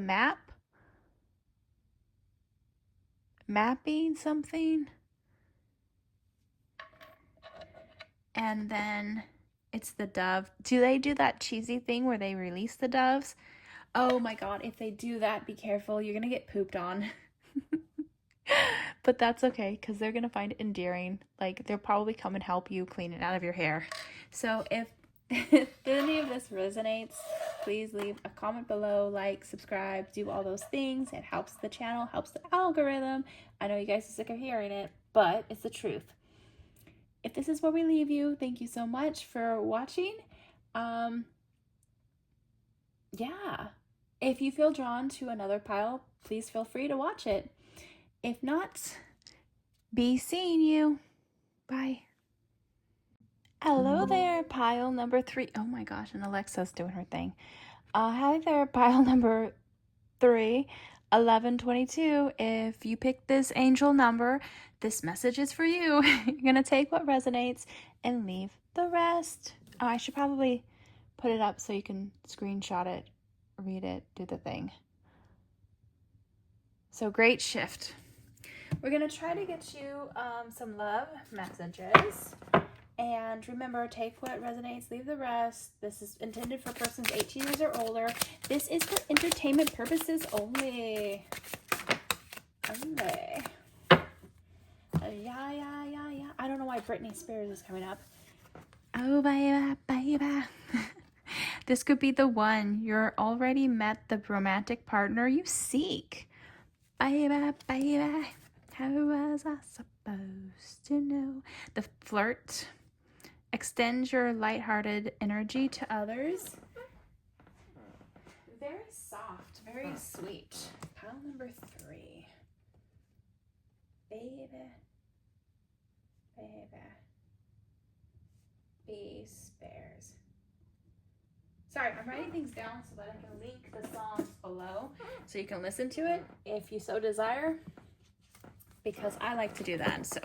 mapping something. And then it's the dove. Do they do that cheesy thing where they release the doves? Oh my God, if they do that, be careful. You're going to get pooped on. But that's okay, because they're going to find it endearing. Like, they'll probably come and help you clean it out of your hair. So if any of this resonates, please leave a comment below, like, subscribe, do all those things. It helps the channel, helps the algorithm. I know you guys are sick of hearing it, but it's the truth. If this is where we leave you, thank you so much for watching. Yeah. If you feel drawn to another pile, please feel free to watch it. If not, be seeing you. Bye. Hello there, pile number 3. Oh my gosh, and Alexa's doing her thing. Hi there, pile number 3, 1122. If you pick this angel number, this message is for you. You're going to take what resonates and leave the rest. Oh, I should probably put it up so you can screenshot it, read it, do the thing. So great shift. We're going to try to get you some love messages. And remember, take what resonates, leave the rest. This is intended for persons 18 years or older. This is for entertainment purposes only. Yeah. I don't know why Britney Spears is coming up. Oh, baby. This could be the one. You're already met the romantic partner you seek. Baby. How was I supposed to know? The flirt. Extend your lighthearted energy to others. Very soft, very sweet. Pile number 3. Baby. Be spares. Sorry, I'm writing things down so that I can link the songs below so you can listen to it if you so desire, because I like to do that. So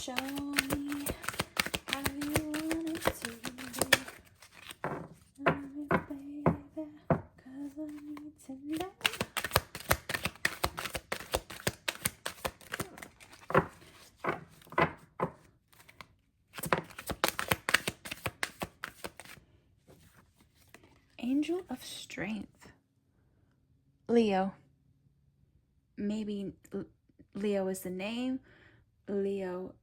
show me how you want it to be, baby, 'cause I need to know. Angel of Strength. Leo. Maybe Leo is the name. Leo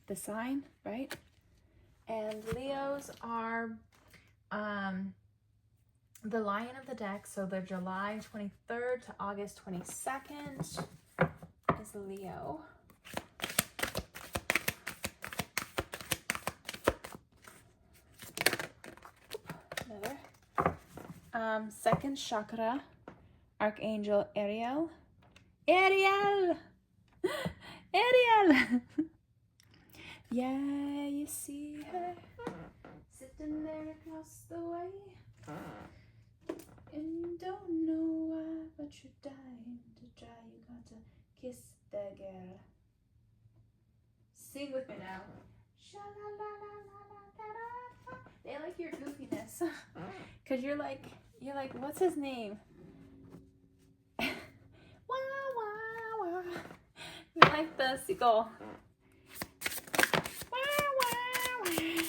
the sign, right? And Leos are the lion of the deck, so they're July 23rd to August 22nd is Leo. Another. Second chakra, Archangel Ariel. Ariel! Ariel! Yeah, you see her sitting there across the way. And you don't know why, but you're dying to try. You got to kiss the girl. Sing with me now. They like your goofiness. Cause you're like, what's his name? Wah, wah, wah. You're like the seagull. Wah, wah, wah.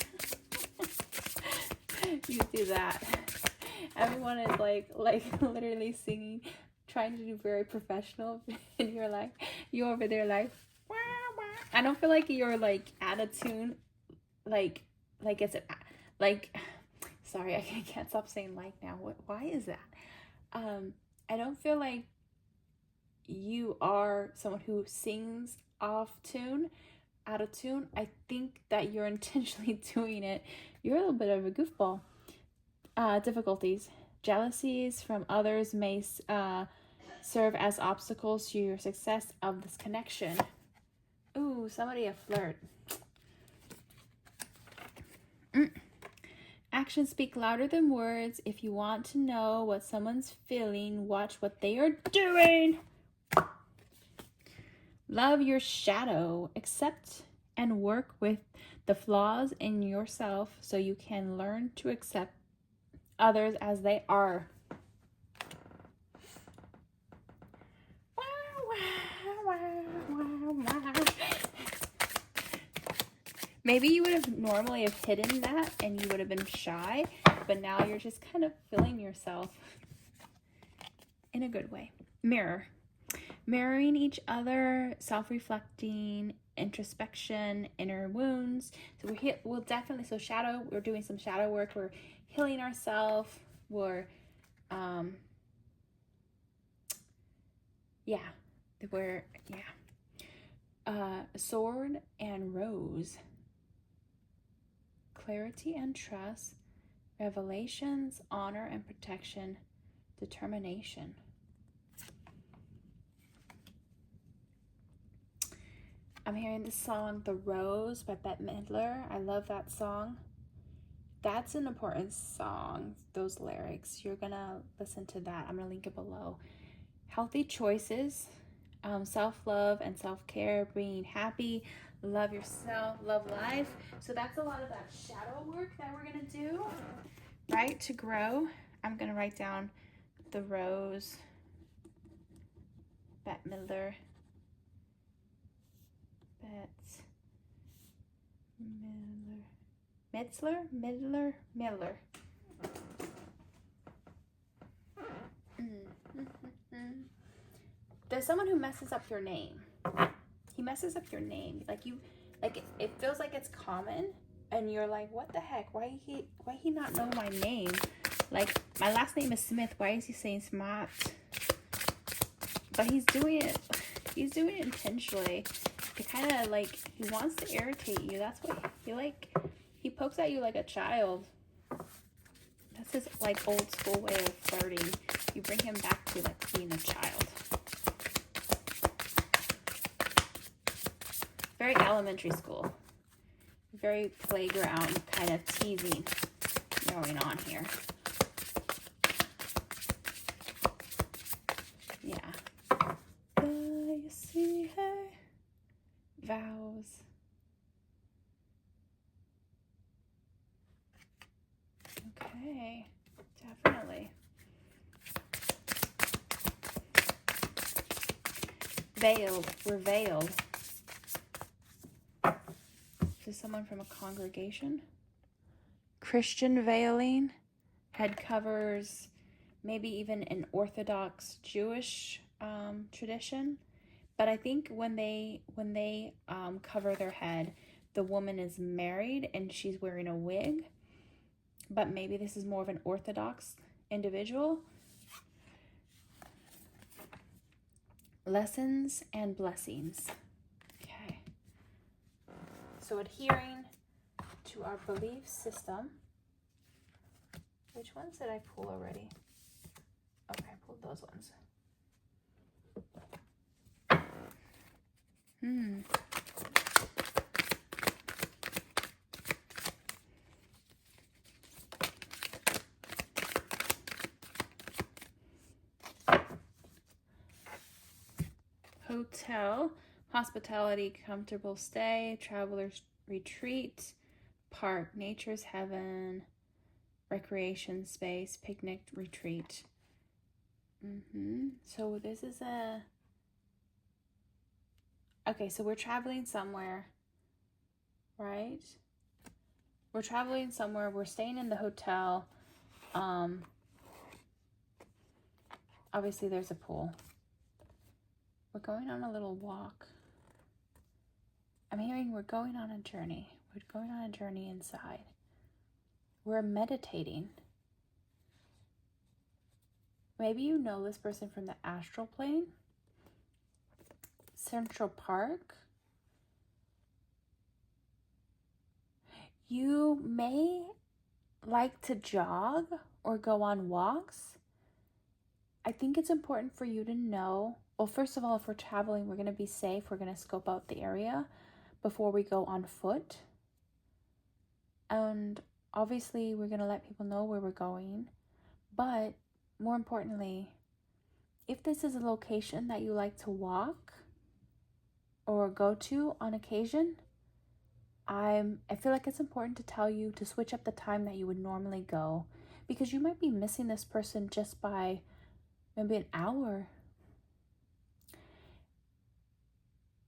You do that. Everyone is like literally singing, trying to do very professional, and you're like, you over there like, wah, wah. I don't feel like you're like out of tune, like it's like, sorry, I can't stop saying like now. Why is that? I don't feel like you are someone who sings off tune, out of tune. I think that you're intentionally doing it. You're a little bit of a goofball. Difficulties. Jealousies from others may serve as obstacles to your success of this connection. Ooh, somebody a flirt. Actions speak louder than words. If you want to know what someone's feeling, watch what they are doing. Love your shadow. Accept and work with the flaws in yourself so you can learn to accept others as they are. Maybe you would have normally have hidden that and you would have been shy, but now you're just kind of feeling yourself in a good way. Mirror. Mirroring each other, self-reflecting, introspection, inner wounds. So we'll definitely, so shadow, we're doing some shadow work. We're healing ourselves. We're, sword and rose. Clarity and trust. Revelations, honor and protection. Determination. I'm hearing the song The Rose by Bette Midler. I love that song. That's an important song, those lyrics. You're gonna listen to that. I'm gonna link it below. Healthy choices, self-love and self-care, being happy, love yourself, love life. So that's a lot of that shadow work that we're gonna do, right? To grow. I'm gonna write down The Rose, Bette Midler. Midler. There's someone who messes up your name. He messes up your name. It feels like it's common, and you're like, what the heck? Why he not know my name? Like, my last name is Smith. Why is he saying Smart? But he's doing it intentionally. To kind of like, he wants to irritate you. That's why he pokes at you like a child. That's his like old school way of flirting. You bring him back to like being a child. Very elementary school. Very playground kind of teasing going on here. Yeah. You see her? Vows. Okay, definitely. Veiled. We're veiled. Is someone from a congregation? Christian veiling. Head covers. Maybe even an Orthodox Jewish tradition. But I think when they cover their head, the woman is married and she's wearing a wig, but maybe this is more of an Orthodox individual. Lessons and blessings. Okay. So adhering to our belief system. Which ones did I pull already? Okay, I pulled those ones. Hotel, hospitality, comfortable stay, traveler's retreat, park, nature's heaven, recreation space, picnic retreat. So this is okay, so we're traveling somewhere, right? We're traveling somewhere, we're staying in the hotel. Obviously there's a pool. We're going on a little walk. I'm hearing we're going on a journey. We're going on a journey inside. We're meditating. Maybe you know this person from the astral plane. Central Park. You may like to jog or go on walks. I think it's important for you to know, well, first of all, if we're traveling, we're going to be safe. We're going to scope out the area before we go on foot. And obviously, we're going to let people know where we're going. But more importantly, if this is a location that you like to walk or go to on occasion, I feel like it's important to tell you to switch up the time that you would normally go, because you might be missing this person just by maybe an hour.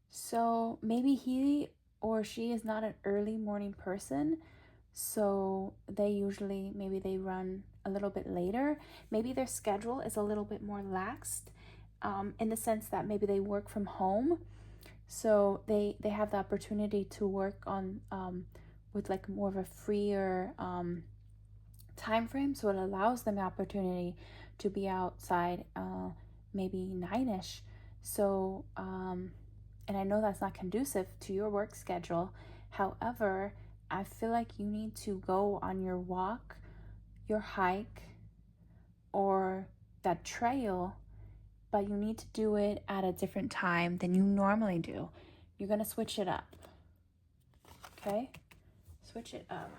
So maybe he or she is not an early morning person, so maybe they run a little bit later. Maybe their schedule is a little bit more laxed, in the sense that maybe they work from home. So they have the opportunity to work on with like more of a freer time frame. So it allows them the opportunity to be outside maybe 9ish. So and I know that's not conducive to your work schedule. However, I feel like you need to go on your walk, your hike, or that trail, but you need to do it at a different time than you normally do. You're going to switch it up. Okay? Switch it up.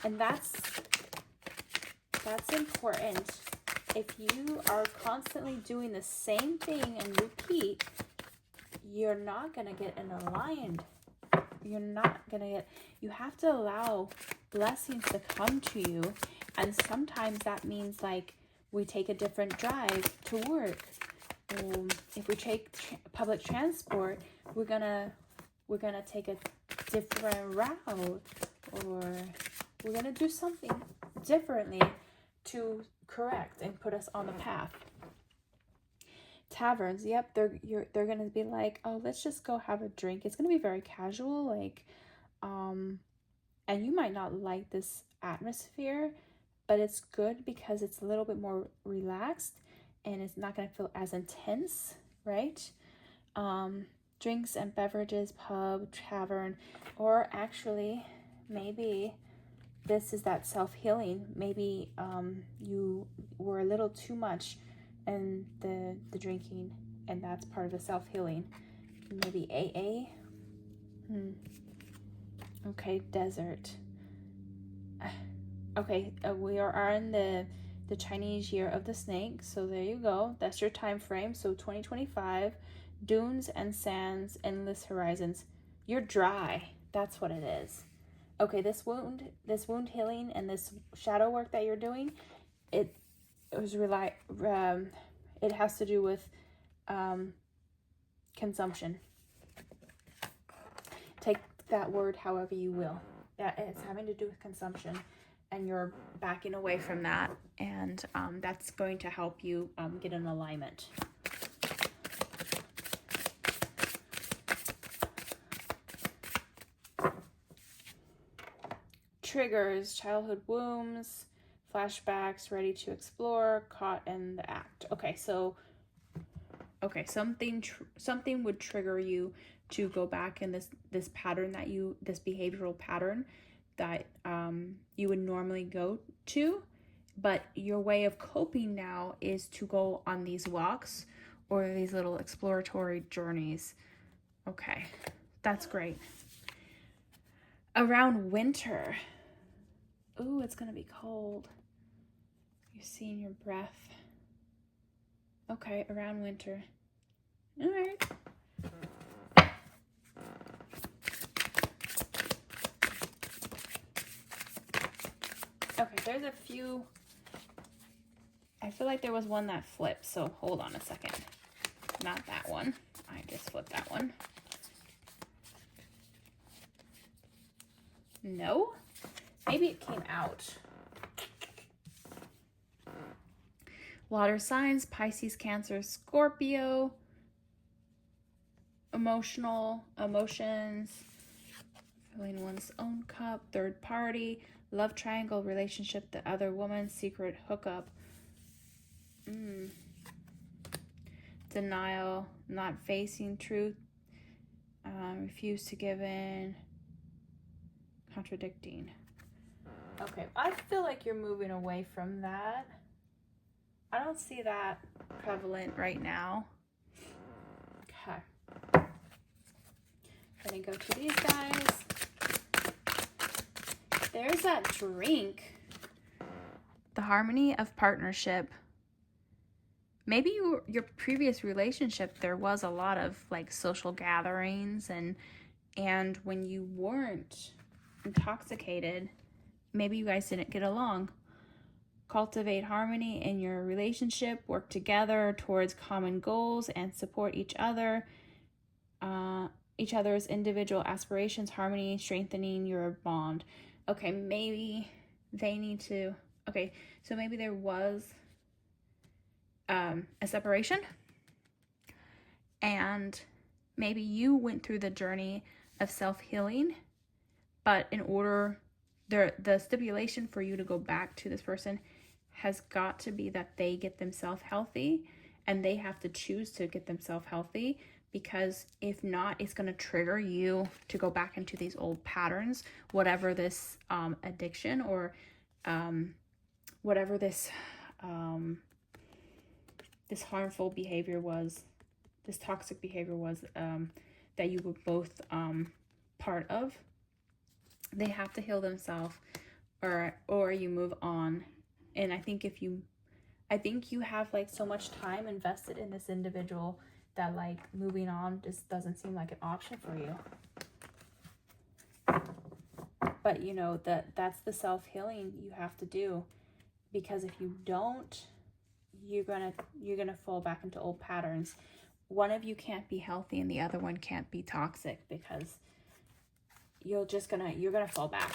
And that's important. If you are constantly doing the same thing and repeat, you're not going to get aligned. You have to allow blessings to come to you. And sometimes that means like we take a different drive to work. If we take public transport, we're gonna take a different route, or we're gonna do something differently to correct and put us on the path. Taverns, yep, they're gonna be like, oh, let's just go have a drink. It's gonna be very casual, like, and you might not like this atmosphere, but it's good because it's a little bit more relaxed and it's not gonna feel as intense, right? Drinks and beverages, pub, tavern, or actually maybe this is that self-healing. Maybe you were a little too much in the drinking, and that's part of the self-healing. Maybe AA. Okay, desert. Okay, we are in the Chinese year of the snake, so there you go. That's your time frame. So 2025, dunes and sands, endless horizons. You're dry. That's what it is. Okay, this wound healing and this shadow work that you're doing, it has to do with consumption. Take that word however you will. That it's having to do with consumption, and you're backing away from that, and that's going to help you get in alignment. triggers, childhood wounds, flashbacks, ready to explore, caught in the act. Okay, so something would trigger you to go back in this pattern this behavioral pattern that you would normally go to, but your way of coping now is to go on these walks or these little exploratory journeys. Okay, that's great. Around winter. Ooh, it's gonna be cold. You're seeing your breath. Okay, around winter. All right. Okay, there's a few. I feel like there was one that flipped, so hold on a second. Not that one. I just flipped that one. No? Maybe it came out. Water signs, Pisces, Cancer, Scorpio. Emotions. Filling one's own cup. Third party. Love triangle, relationship, the other woman, secret hookup. Denial, not facing truth. Refuse to give in. Contradicting. Okay, I feel like you're moving away from that. I don't see that prevalent right now. Okay. Gonna go to these guys. There's that drink. The harmony of partnership. Maybe your previous relationship, there was a lot of like social gatherings and when you weren't intoxicated, maybe you guys didn't get along. Cultivate harmony in your relationship, work together towards common goals, and support each other's individual aspirations, harmony, strengthening your bond. Okay, maybe they need to, okay, so maybe there was a separation, and maybe you went through the journey of self-healing, but in order, the stipulation for you to go back to this person has got to be that they get themselves healthy, and they have to choose to get themselves healthy, because if not, it's going to trigger you to go back into these old patterns, whatever this addiction or whatever this this harmful behavior was, this toxic behavior was that you were both part of. They have to heal themselves, or you move on. And I think you have like so much time invested in this individual that like moving on just doesn't seem like an option for you. But you know that's the self-healing you have to do, because if you don't, you're gonna fall back into old patterns. One of you can't be healthy and the other one can't be toxic, because you're gonna fall back.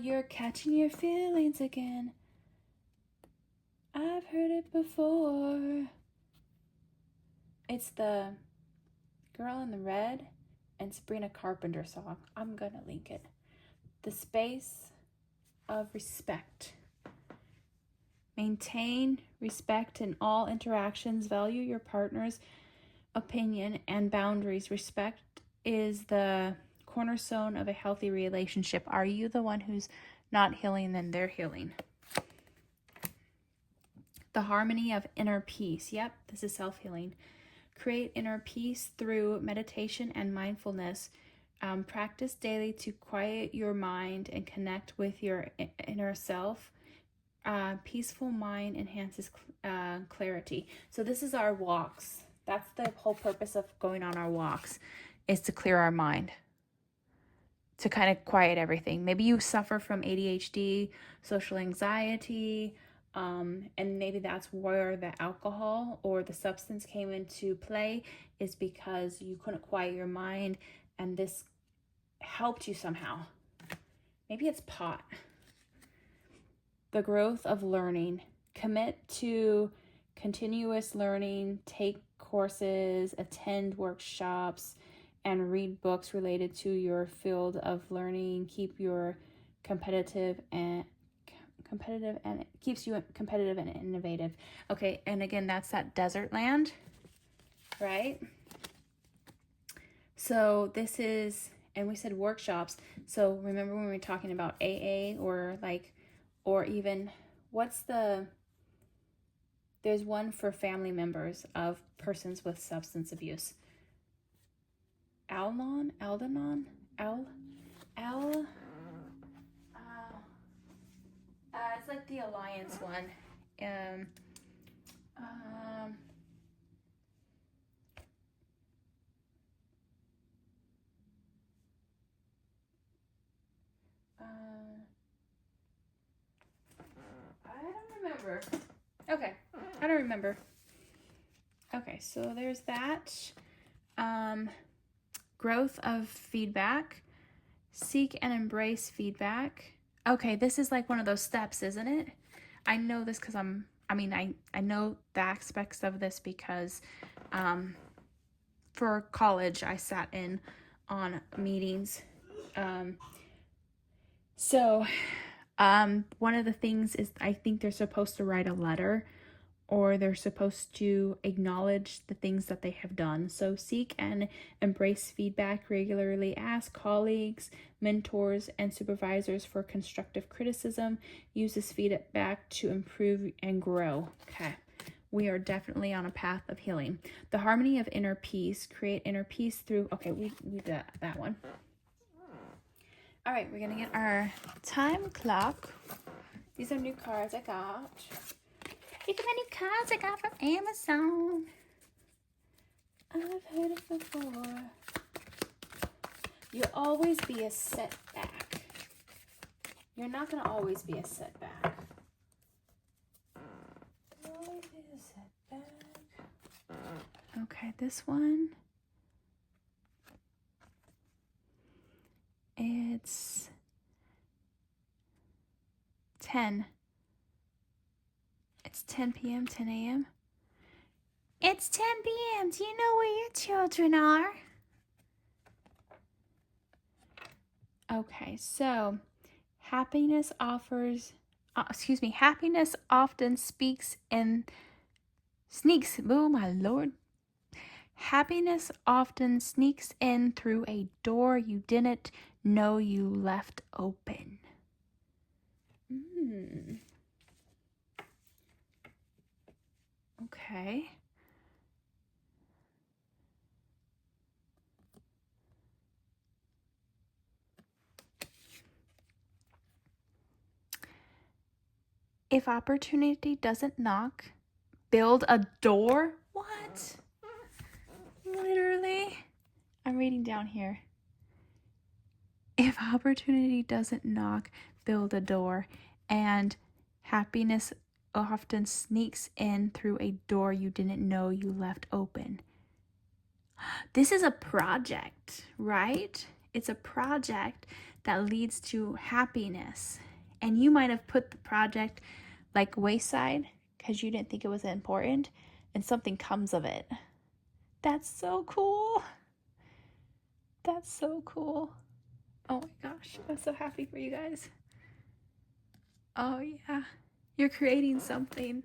You're catching your feelings again. I've heard it before. It's the Girl in the Red and Sabrina Carpenter song. I'm gonna link it. The space of respect. Maintain respect in all interactions. Value your partner's opinion and boundaries. Respect is the cornerstone of a healthy relationship. Are you the one who's not healing, then they're healing? The harmony of inner peace. Yep, this is self-healing. Create inner peace through meditation and mindfulness. Practice daily to quiet your mind and connect with your inner self. Peaceful mind enhances clarity. So this is our walks. That's the whole purpose of going on our walks, is to clear our mind, to kind of quiet everything. Maybe you suffer from ADHD, social anxiety, and maybe that's where the alcohol or the substance came into play, is because you couldn't quiet your mind and this helped you somehow. Maybe it's pot. The growth of learning. Commit to continuous learning. Take courses, attend workshops, and read books related to your field of learning. Keep your competitive and it keeps you competitive and innovative. Okay, and again, that's that desert land, right? So this is, and we said workshops. So remember when we were talking about AA or even there's one for family members of persons with substance abuse. It's like the Alliance one. I don't remember. Okay, I don't remember. Okay, so there's that. Growth of feedback. Seek and embrace feedback. Okay, this is like one of those steps, isn't it? I know this because I know the aspects of this because for college I sat in on meetings. One of the things is I think they're supposed to write a letter, or they're supposed to acknowledge the things that they have done. So seek and embrace feedback regularly. Ask colleagues, mentors, and supervisors for constructive criticism. Use this feedback to improve and grow. Okay, we are definitely on a path of healing. The harmony of inner peace. Create inner peace through, okay, we did that one. All right, we're gonna get our time clock. These are new cards I got. Look at my new cards I got from Amazon. I've heard it before. You'll always be a setback. You're not going to always be a setback. Always be a setback. Okay, this one. It's 10. It's 10 p.m., 10 a.m. It's 10 p.m. Do you know where your children are? Okay, so happiness often sneaks, oh my Lord. Happiness often sneaks in through a door you didn't know you left open. Okay. If opportunity doesn't knock, build a door? What? Literally? I'm reading down here. If opportunity doesn't knock, build a door. And happiness often sneaks in through a door you didn't know you left open. This is a project, right? It's a project that leads to happiness. And you might have put the project like wayside because you didn't think it was important, and something comes of it. That's so cool. That's so cool. Oh my gosh, I'm so happy for you guys. Oh yeah, you're creating something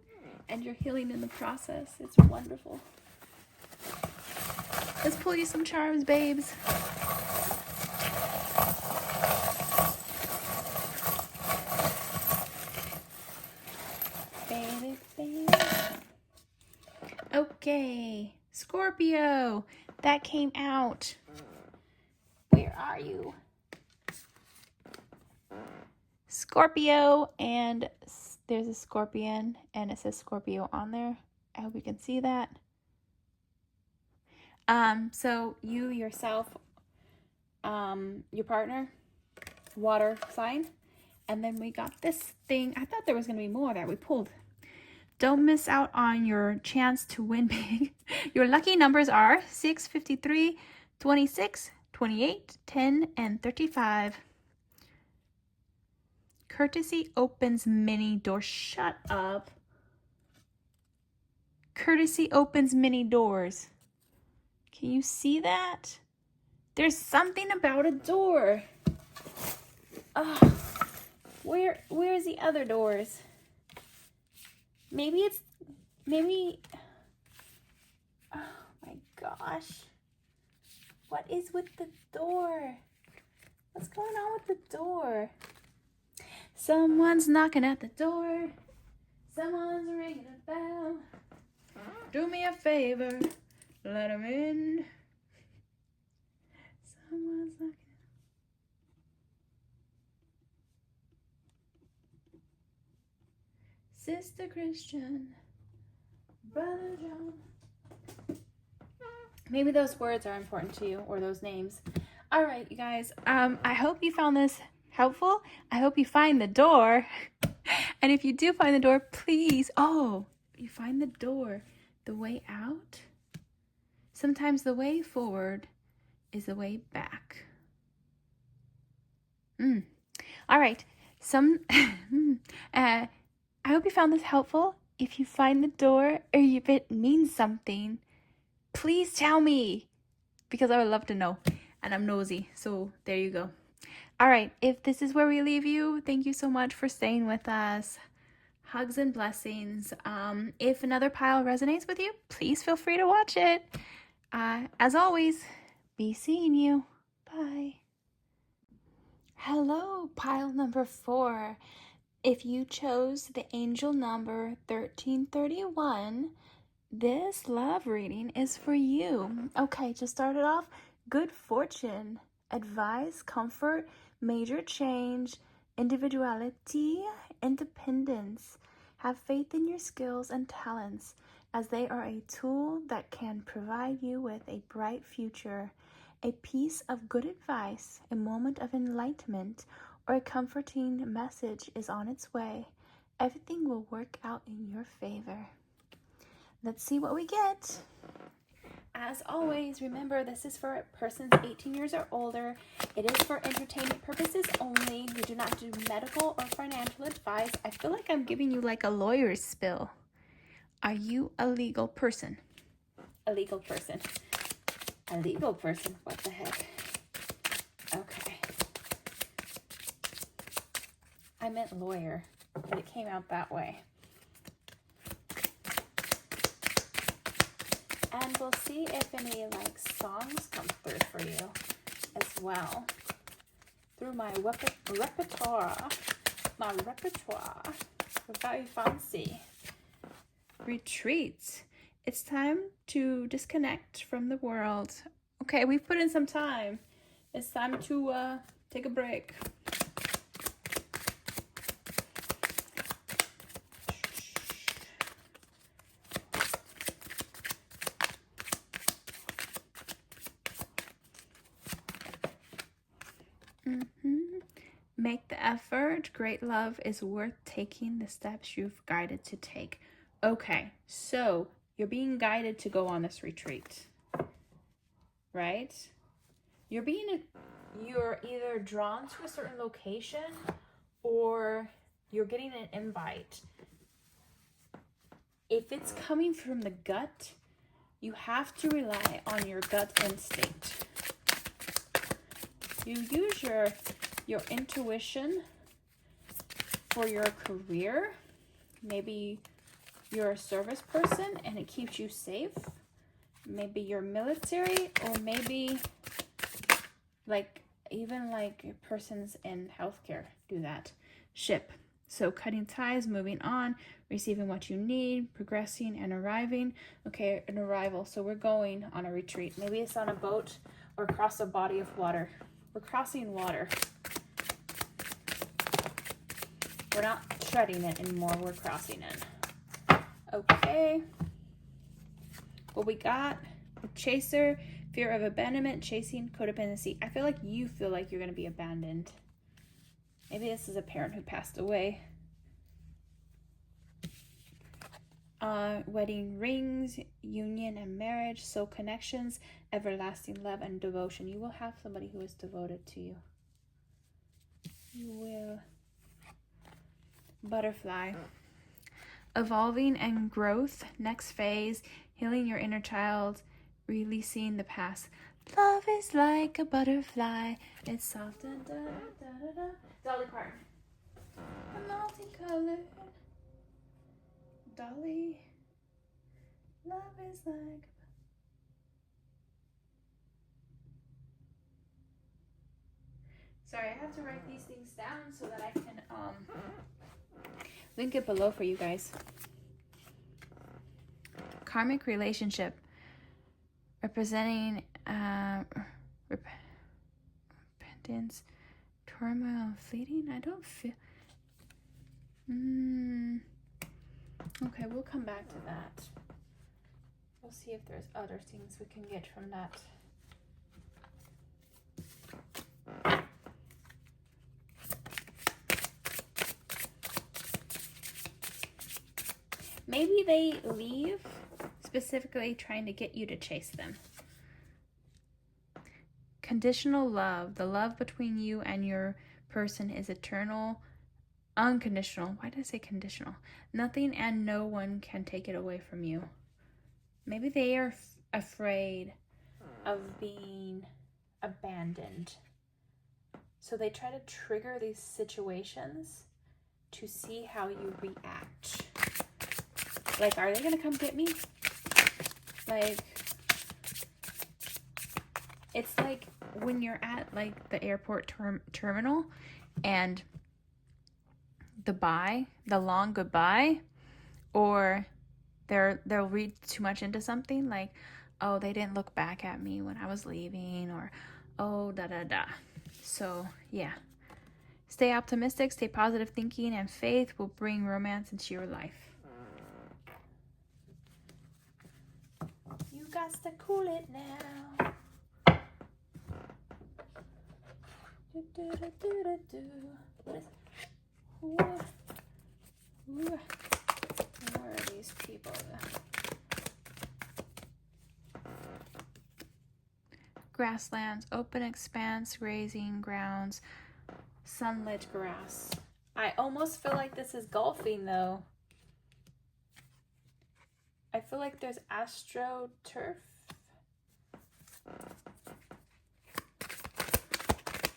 and you're healing in the process. It's wonderful. Let's pull you some charms, babes. Baby, baby. Okay, Scorpio. That came out. Where are you? Scorpio, and there's a scorpion, and it says Scorpio on there. I hope you can see that. So you yourself, your partner, water sign, and then we got this thing. I thought there was going to be more that we pulled. Don't miss out on your chance to win big. Your lucky numbers are 6, 53, 26, 28, 10, and 35. Courtesy opens many doors. Shut up. Courtesy opens many doors. Can you see that? There's something about a door. Oh, where's the other doors? Maybe, oh my gosh. What is with the door? What's going on with the door? Someone's knocking at the door. Someone's ringing a bell. Do me a favor, let 'em in. Someone's knocking. Sister Christian, Brother John. Maybe those words are important to you, or those names. All right, you guys. I hope you found this helpful. I hope you find the door. And if you do find the door, please, you find the door, the way out. Sometimes the way forward is the way back. All right. I hope you found this helpful. If you find the door, or if it means something, please tell me, because I would love to know, and I'm nosy. So there you go. All right, if this is where we leave you, thank you so much for staying with us. Hugs and blessings. If another pile resonates with you, please feel free to watch it. As always, be seeing you. Bye. Hello, pile number 4. If you chose the angel number 1331, this love reading is for you. Okay, to start it off, good fortune, advice, comfort, major change, individuality, independence. Have faith in your skills and talents, as they are a tool that can provide you with a bright future. A piece of good advice, a moment of enlightenment, or a comforting message is on its way. Everything will work out in your favor. Let's see what we get. As always, remember, this is for persons 18 years or older. It is for entertainment purposes only. We do not do medical or financial advice. I feel like I'm giving you like a lawyer's spill. Are you a legal person? A legal person. A legal person? What the heck? Okay. I meant lawyer, but it came out that way. And we'll see if any like songs come through for you as well through my repertoire. Very fancy. Retreats. It's time to disconnect from the world. Okay, we've put in some time. It's time to take a break. Make the effort. Great love is worth taking the steps you've guided to take. Okay, so you're being guided to go on this retreat, right? You're either drawn to a certain location or you're getting an invite. If it's coming from the gut, you have to rely on your gut instinct. You use your intuition for your career. Maybe you're a service person and it keeps you safe. Maybe you're military, or maybe even persons in healthcare do that. Ship. So cutting ties, moving on, receiving what you need, progressing and arriving. Okay, an arrival. So we're going on a retreat. Maybe it's on a boat or across a body of water. We're crossing water. We're not treading it anymore. We're crossing it. Okay. What we got? A chaser, fear of abandonment, chasing, codependency. I feel like you feel like you're going to be abandoned. Maybe this is a parent who passed away. Wedding rings, union and marriage, soul connections, everlasting love and devotion. You will have somebody who is devoted to you. You will. Butterfly. Evolving and growth, next phase, healing your inner child, releasing the past. Love is like a butterfly. It's soft and da da da da. Dolly Parton. A multicolored Dolly. Love is like. Sorry, I have to write these things down so that I can link it below for you guys. Karmic relationship, representing repentance, turmoil, fleeting. I don't feel. Okay, we'll come back to that. We'll see if there's other things we can get from that. Maybe they leave specifically trying to get you to chase them. Conditional love. The love between you and your person is eternal, unconditional. Why did I say conditional? Nothing and no one can take it away from you. Maybe they are afraid of being abandoned. So they try to trigger these situations to see how you react. Like, are they going to come get me? Like, it's like when you're at, like, the airport terminal and the long goodbye, or they'll read too much into something, like, oh, they didn't look back at me when I was leaving, or, oh, da-da-da. So, yeah. Stay optimistic, stay positive thinking, and faith will bring romance into your life. You got to cool it now. What is it? Where are these people? Grasslands, open expanse, grazing grounds, sunlit grass. I almost feel like this is golfing though. I feel like there's astroturf.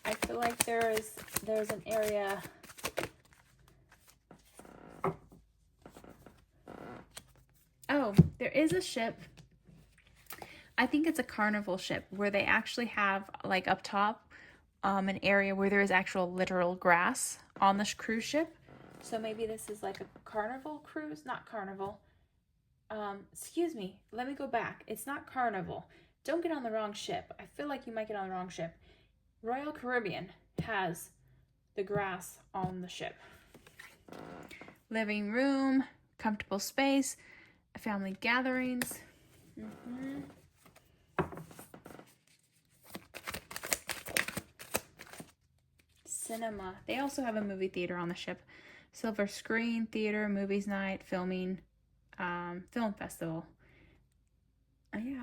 I feel like there's an area. Oh, there is a ship. I think it's a carnival ship where they actually have, like, up top an area where there is actual literal grass on the cruise ship. So maybe this is like a carnival cruise. Not carnival. Excuse me. Let me go back. It's not carnival. Don't get on the wrong ship. I feel like you might get on the wrong ship. Royal Caribbean has the grass on the ship. Living room, comfortable space, family gatherings. Cinema. They also have a movie theater on the ship. Silver screen, theater, movies night, filming, film festival. Yeah,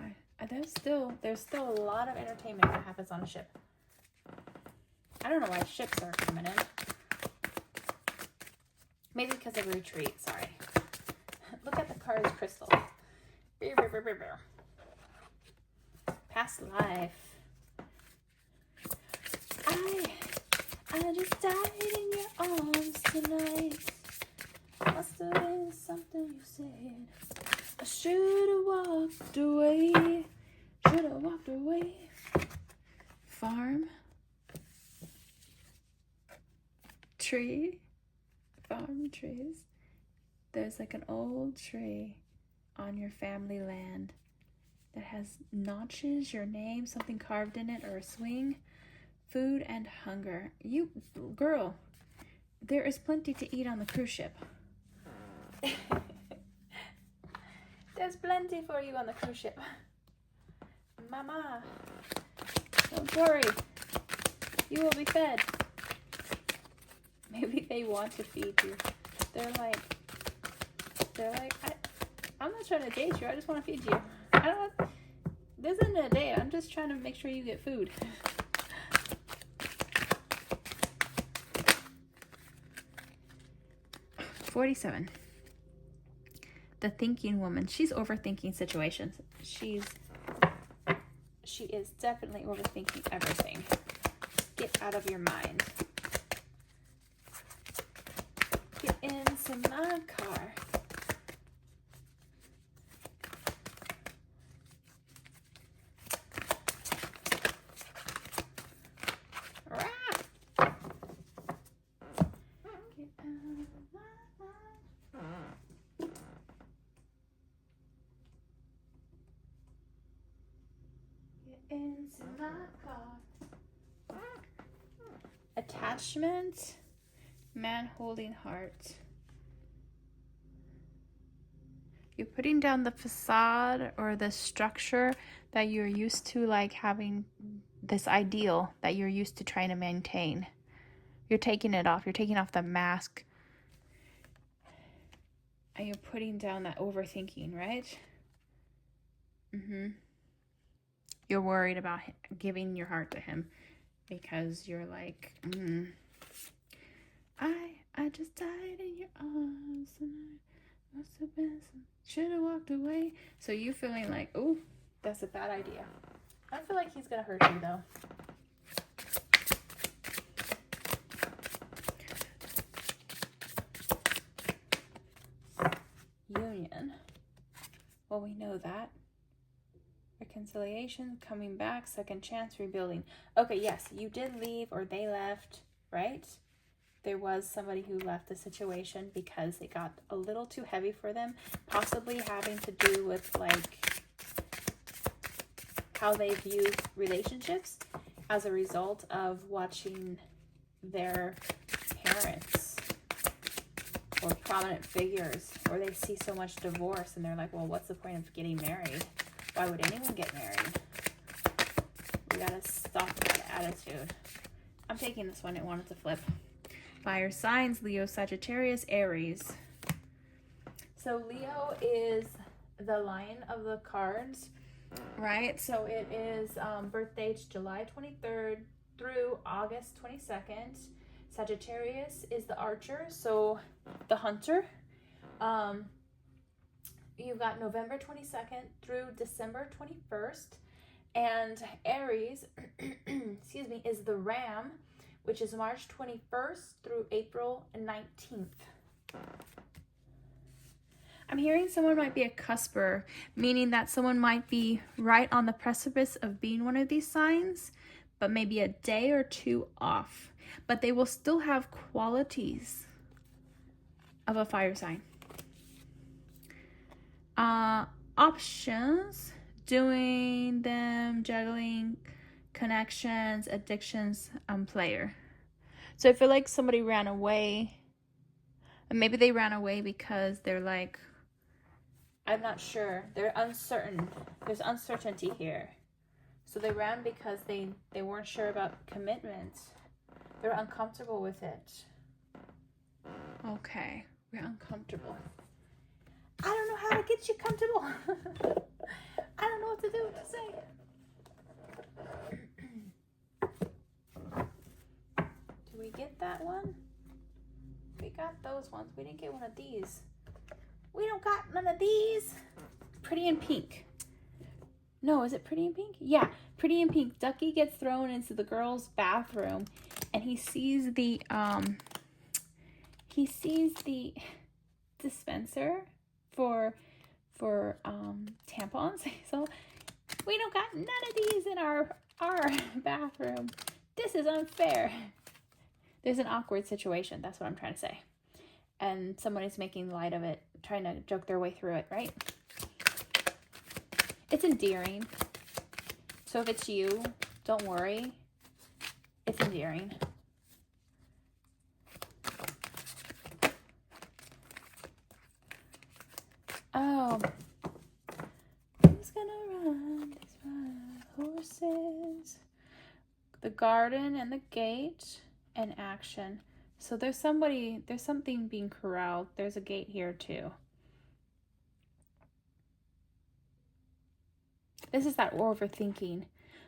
there's still a lot of entertainment that happens on a ship. I don't know why ships are coming in. Maybe because of a retreat, sorry. Look at the card's crystal. Past life. I just died in your arms tonight. Must have been something you said. I should have walked away. Farm. Tree. Farm trees. There's like an old tree on your family land that has notches, your name, something carved in it, or a swing. Food and hunger. You, girl, there is plenty to eat on the cruise ship. There's plenty for you on the cruise ship. Mama, don't worry. You will be fed. Maybe they want to feed you. They're like, I'm not trying to date you. I just want to feed you. This isn't a date. I'm just trying to make sure you get food. $47. the thinking woman. She's overthinking situations. She is definitely overthinking everything. Get out of your mind. Get into my car. Into my car. Attachment, man holding heart. You're putting down the facade or the structure that you're used to, like having this ideal that you're used to trying to maintain. You're taking it off. You're taking off the mask. And you're putting down that overthinking, right? You're worried about giving your heart to him because you're like, I just died in your arms and I must have been, should have walked away. So you feeling like, oh, that's a bad idea. I feel like he's gonna hurt you though. Union. Well, we know that. Reconciliation, coming back, second chance, rebuilding. Okay, yes, you did leave or they left, right? There was somebody who left the situation because it got a little too heavy for them, possibly having to do with like how they view relationships as a result of watching their parents or prominent figures, or they see so much divorce and they're like, well, what's the point of getting married? Why would anyone get married? We gotta stop that attitude. I'm taking this one. It wanted to flip. Fire signs, Leo, Sagittarius, Aries. So Leo is the lion of the cards, right? So it is birth dates July 23rd through August 22nd. Sagittarius is the archer, so the hunter. You've got November 22nd through December 21st. And Aries, excuse me, is the ram, which is March 21st through April 19th. I'm hearing someone might be a cusper, meaning that someone might be right on the precipice of being one of these signs, but maybe a day or two off. But they will still have qualities of a fire sign. Options, doing them, juggling, connections, addictions, player. So I feel like somebody ran away, and maybe they ran away because they're like, I'm not sure, they're uncertain, there's uncertainty here. So they ran because they weren't sure about commitment. They're uncomfortable with it. Okay, we're uncomfortable. I don't know how to get you comfortable. I don't know what to do, to say. Do we get that one? We got those ones. We didn't get one of these. We don't got none of these. Pretty in Pink. No, is it Pretty in Pink? Yeah, Pretty in Pink. Ducky gets thrown into the girls' bathroom, and he sees the dispenser for tampons. So we don't got none of these in our bathroom. This is unfair. There's an awkward situation. That's what I'm trying to say. And someone is making light of it, trying to joke their way through it, right? It's endearing. So if it's you, don't worry. It's endearing. Oh. Who's gonna run these wild horses? The garden and the gate and action. So there's something being corralled. There's a gate here too. This is that overthinking.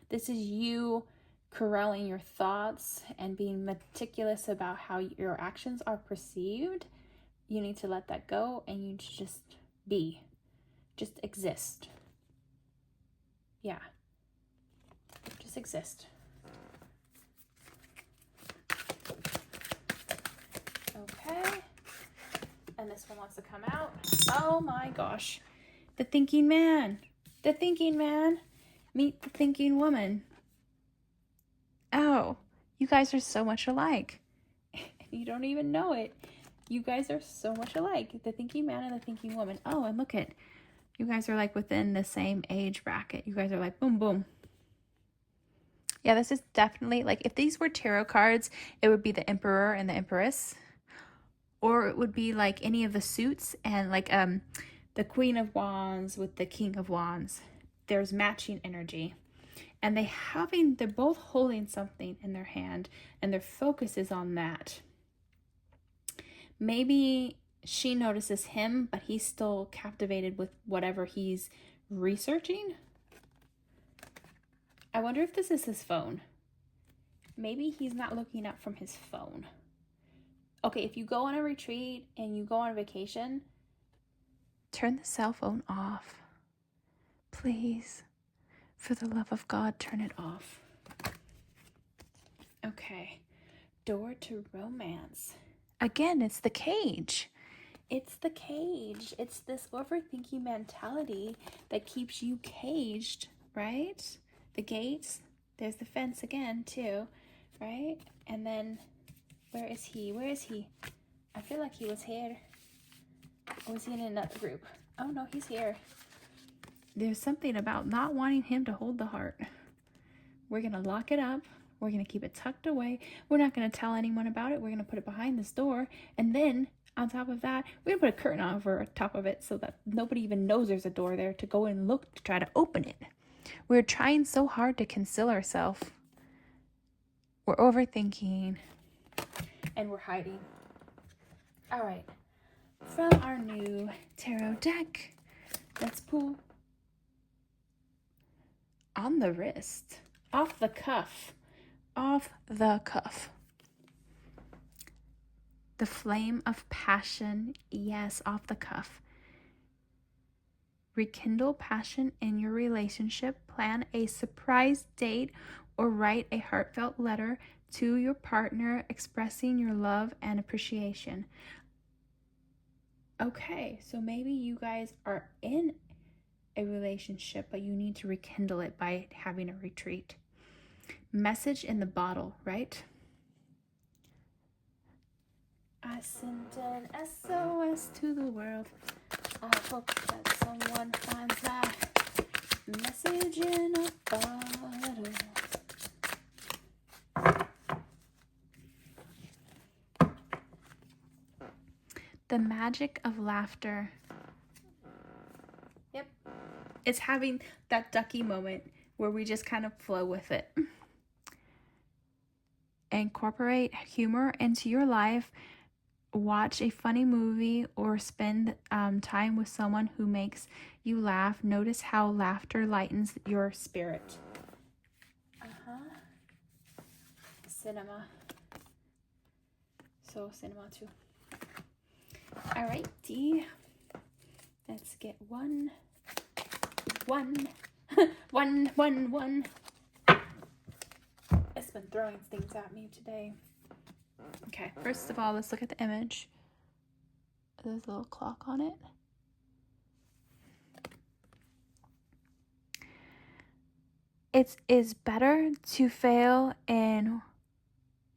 This is you corralling your thoughts and being meticulous about how your actions are perceived. You need to let that go, and you just be. Just exist. Yeah. Just exist. Okay. And this one wants to come out. Oh my gosh. The thinking man. The thinking man. Meet the thinking woman. Oh, you guys are so much alike. You don't even know it. You guys are so much alike. The thinking man and the thinking woman. Oh, and look at, you guys are like within the same age bracket. You guys are like boom, boom. Yeah, this is definitely like, if these were tarot cards, it would be the Emperor and the Empress. Or it would be like any of the suits and like the Queen of Wands with the King of Wands. There's matching energy. And they're both holding something in their hand and their focus is on that. Maybe she notices him, but he's still captivated with whatever he's researching. I wonder if this is his phone. Maybe he's not looking up from his phone. Okay, if you go on a retreat and you go on vacation, turn the cell phone off. Please. For the love of God, turn it off. Okay. Door to romance. Again, it's the cage. It's the cage. It's this overthinking mentality that keeps you caged, right? The gates. There's the fence again, too, right? And then, where is he? Where is he? I feel like he was here. Or was he in another group? Oh, no, he's here. There's something about not wanting him to hold the heart. We're going to lock it up. We're going to keep it tucked away. We're not going to tell anyone about it. We're going to put it behind this door. And then, on top of that, we're going to put a curtain over top of it so that nobody even knows there's a door there to go and look to try to open it. We're trying so hard to conceal ourselves. We're overthinking. And we're hiding. All right. From our new tarot deck, let's pull on the wrist. Off the cuff. Off the cuff. The flame of passion. Yes, off the cuff. Rekindle passion in your relationship. Plan a surprise date or write a heartfelt letter to your partner expressing your love and appreciation. Okay, so maybe you guys are in a relationship, but you need to rekindle it by having a retreat. Message in the bottle, right? I sent an SOS to the world. I hope that someone finds my message in a bottle. The magic of laughter. Yep. It's having that ducky moment where we just kind of flow with it. Incorporate humor into your life. Watch a funny movie or spend time with someone who makes you laugh. Notice how laughter lightens your spirit. Cinema. So cinema too. Alrighty. Let's get one. It's been throwing things at me today. Okay, first of all, let's look at the image. There's a little clock on it. It is better to fail in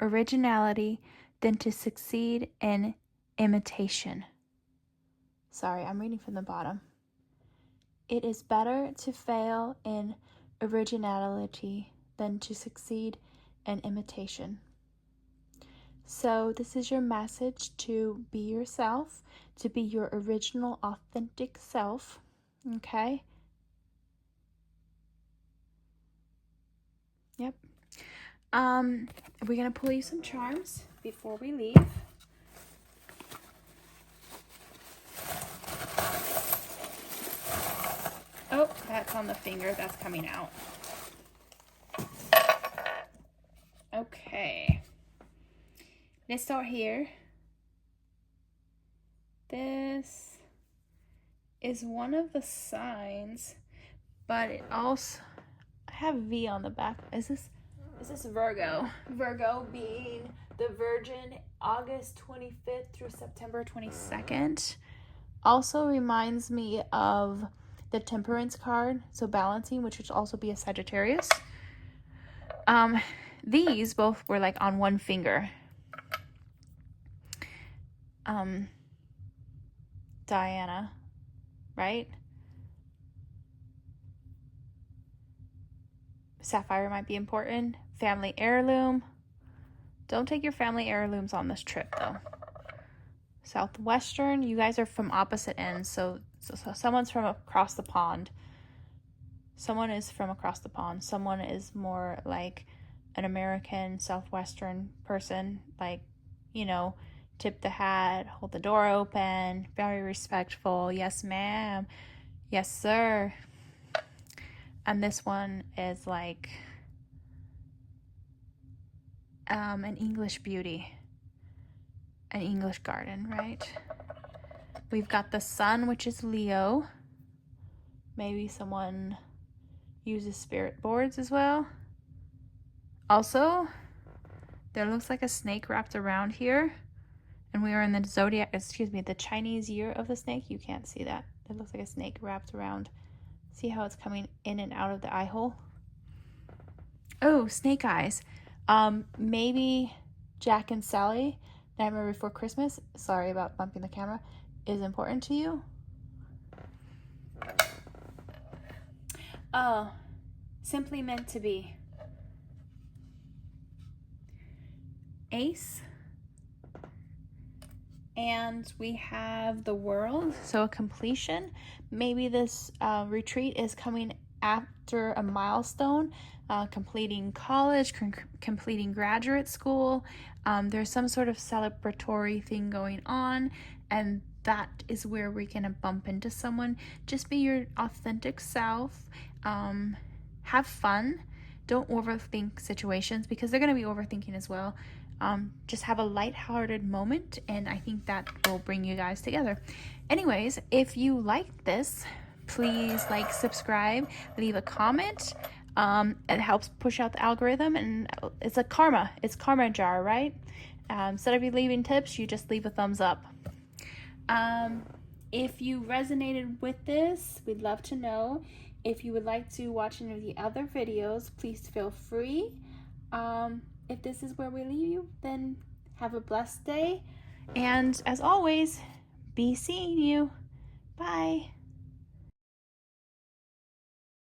originality than to succeed in imitation. Sorry, I'm reading from the bottom. It is better to fail in originality than to succeed in imitation. So this is your message to be yourself, to be your original, authentic self, okay? Yep. We're going to pull you some charms before we leave. Oh, that's on the finger. That's coming out. Okay. Let's start here. This is one of the signs, but it also, I have V on the back. Is this Virgo? Virgo being the Virgin, August 25th through September 22nd. Also reminds me of the Temperance card, so balancing, which would also be a Sagittarius. These both were like on one finger. Diana, right? Sapphire might be important. Family heirloom. Don't take your family heirlooms on this trip, though. Southwestern, you guys are from opposite ends, so someone's from across the pond. Someone is from across the pond. Someone is more like an American Southwestern person, like, you know, tip the hat, hold the door open, very respectful. Yes, ma'am. Yes, sir. And this one is like an English beauty, an English garden, right? We've got the sun, which is Leo. Maybe someone uses spirit boards as well. Also, there looks like a snake wrapped around here. And we are in the zodiac, the Chinese year of the snake. You can't see that. It looks like a snake wrapped around. See how it's coming in and out of the eye hole? Oh, snake eyes. Maybe Jack and Sally, Nightmare Before Christmas, sorry about bumping the camera, is important to you. Oh, simply meant to be. Ace. And we have the World, so a completion. Maybe this retreat is coming after a milestone, completing college, completing graduate school. There's some sort of celebratory thing going on, and that is where we're gonna bump into someone. Just be your authentic self. Have fun. Don't overthink situations, because they're gonna be overthinking as well. Just have a lighthearted moment, and I think that will bring you guys together. Anyways, if you like this, please like, subscribe, leave a comment. It helps push out the algorithm, and it's karma jar, right? Instead of you leaving tips, you just leave a thumbs up. If you resonated with this, we'd love to know. If you would like to watch any of the other videos, please feel free. If this is where we leave you, then have a blessed day. And as always, be seeing you. Bye.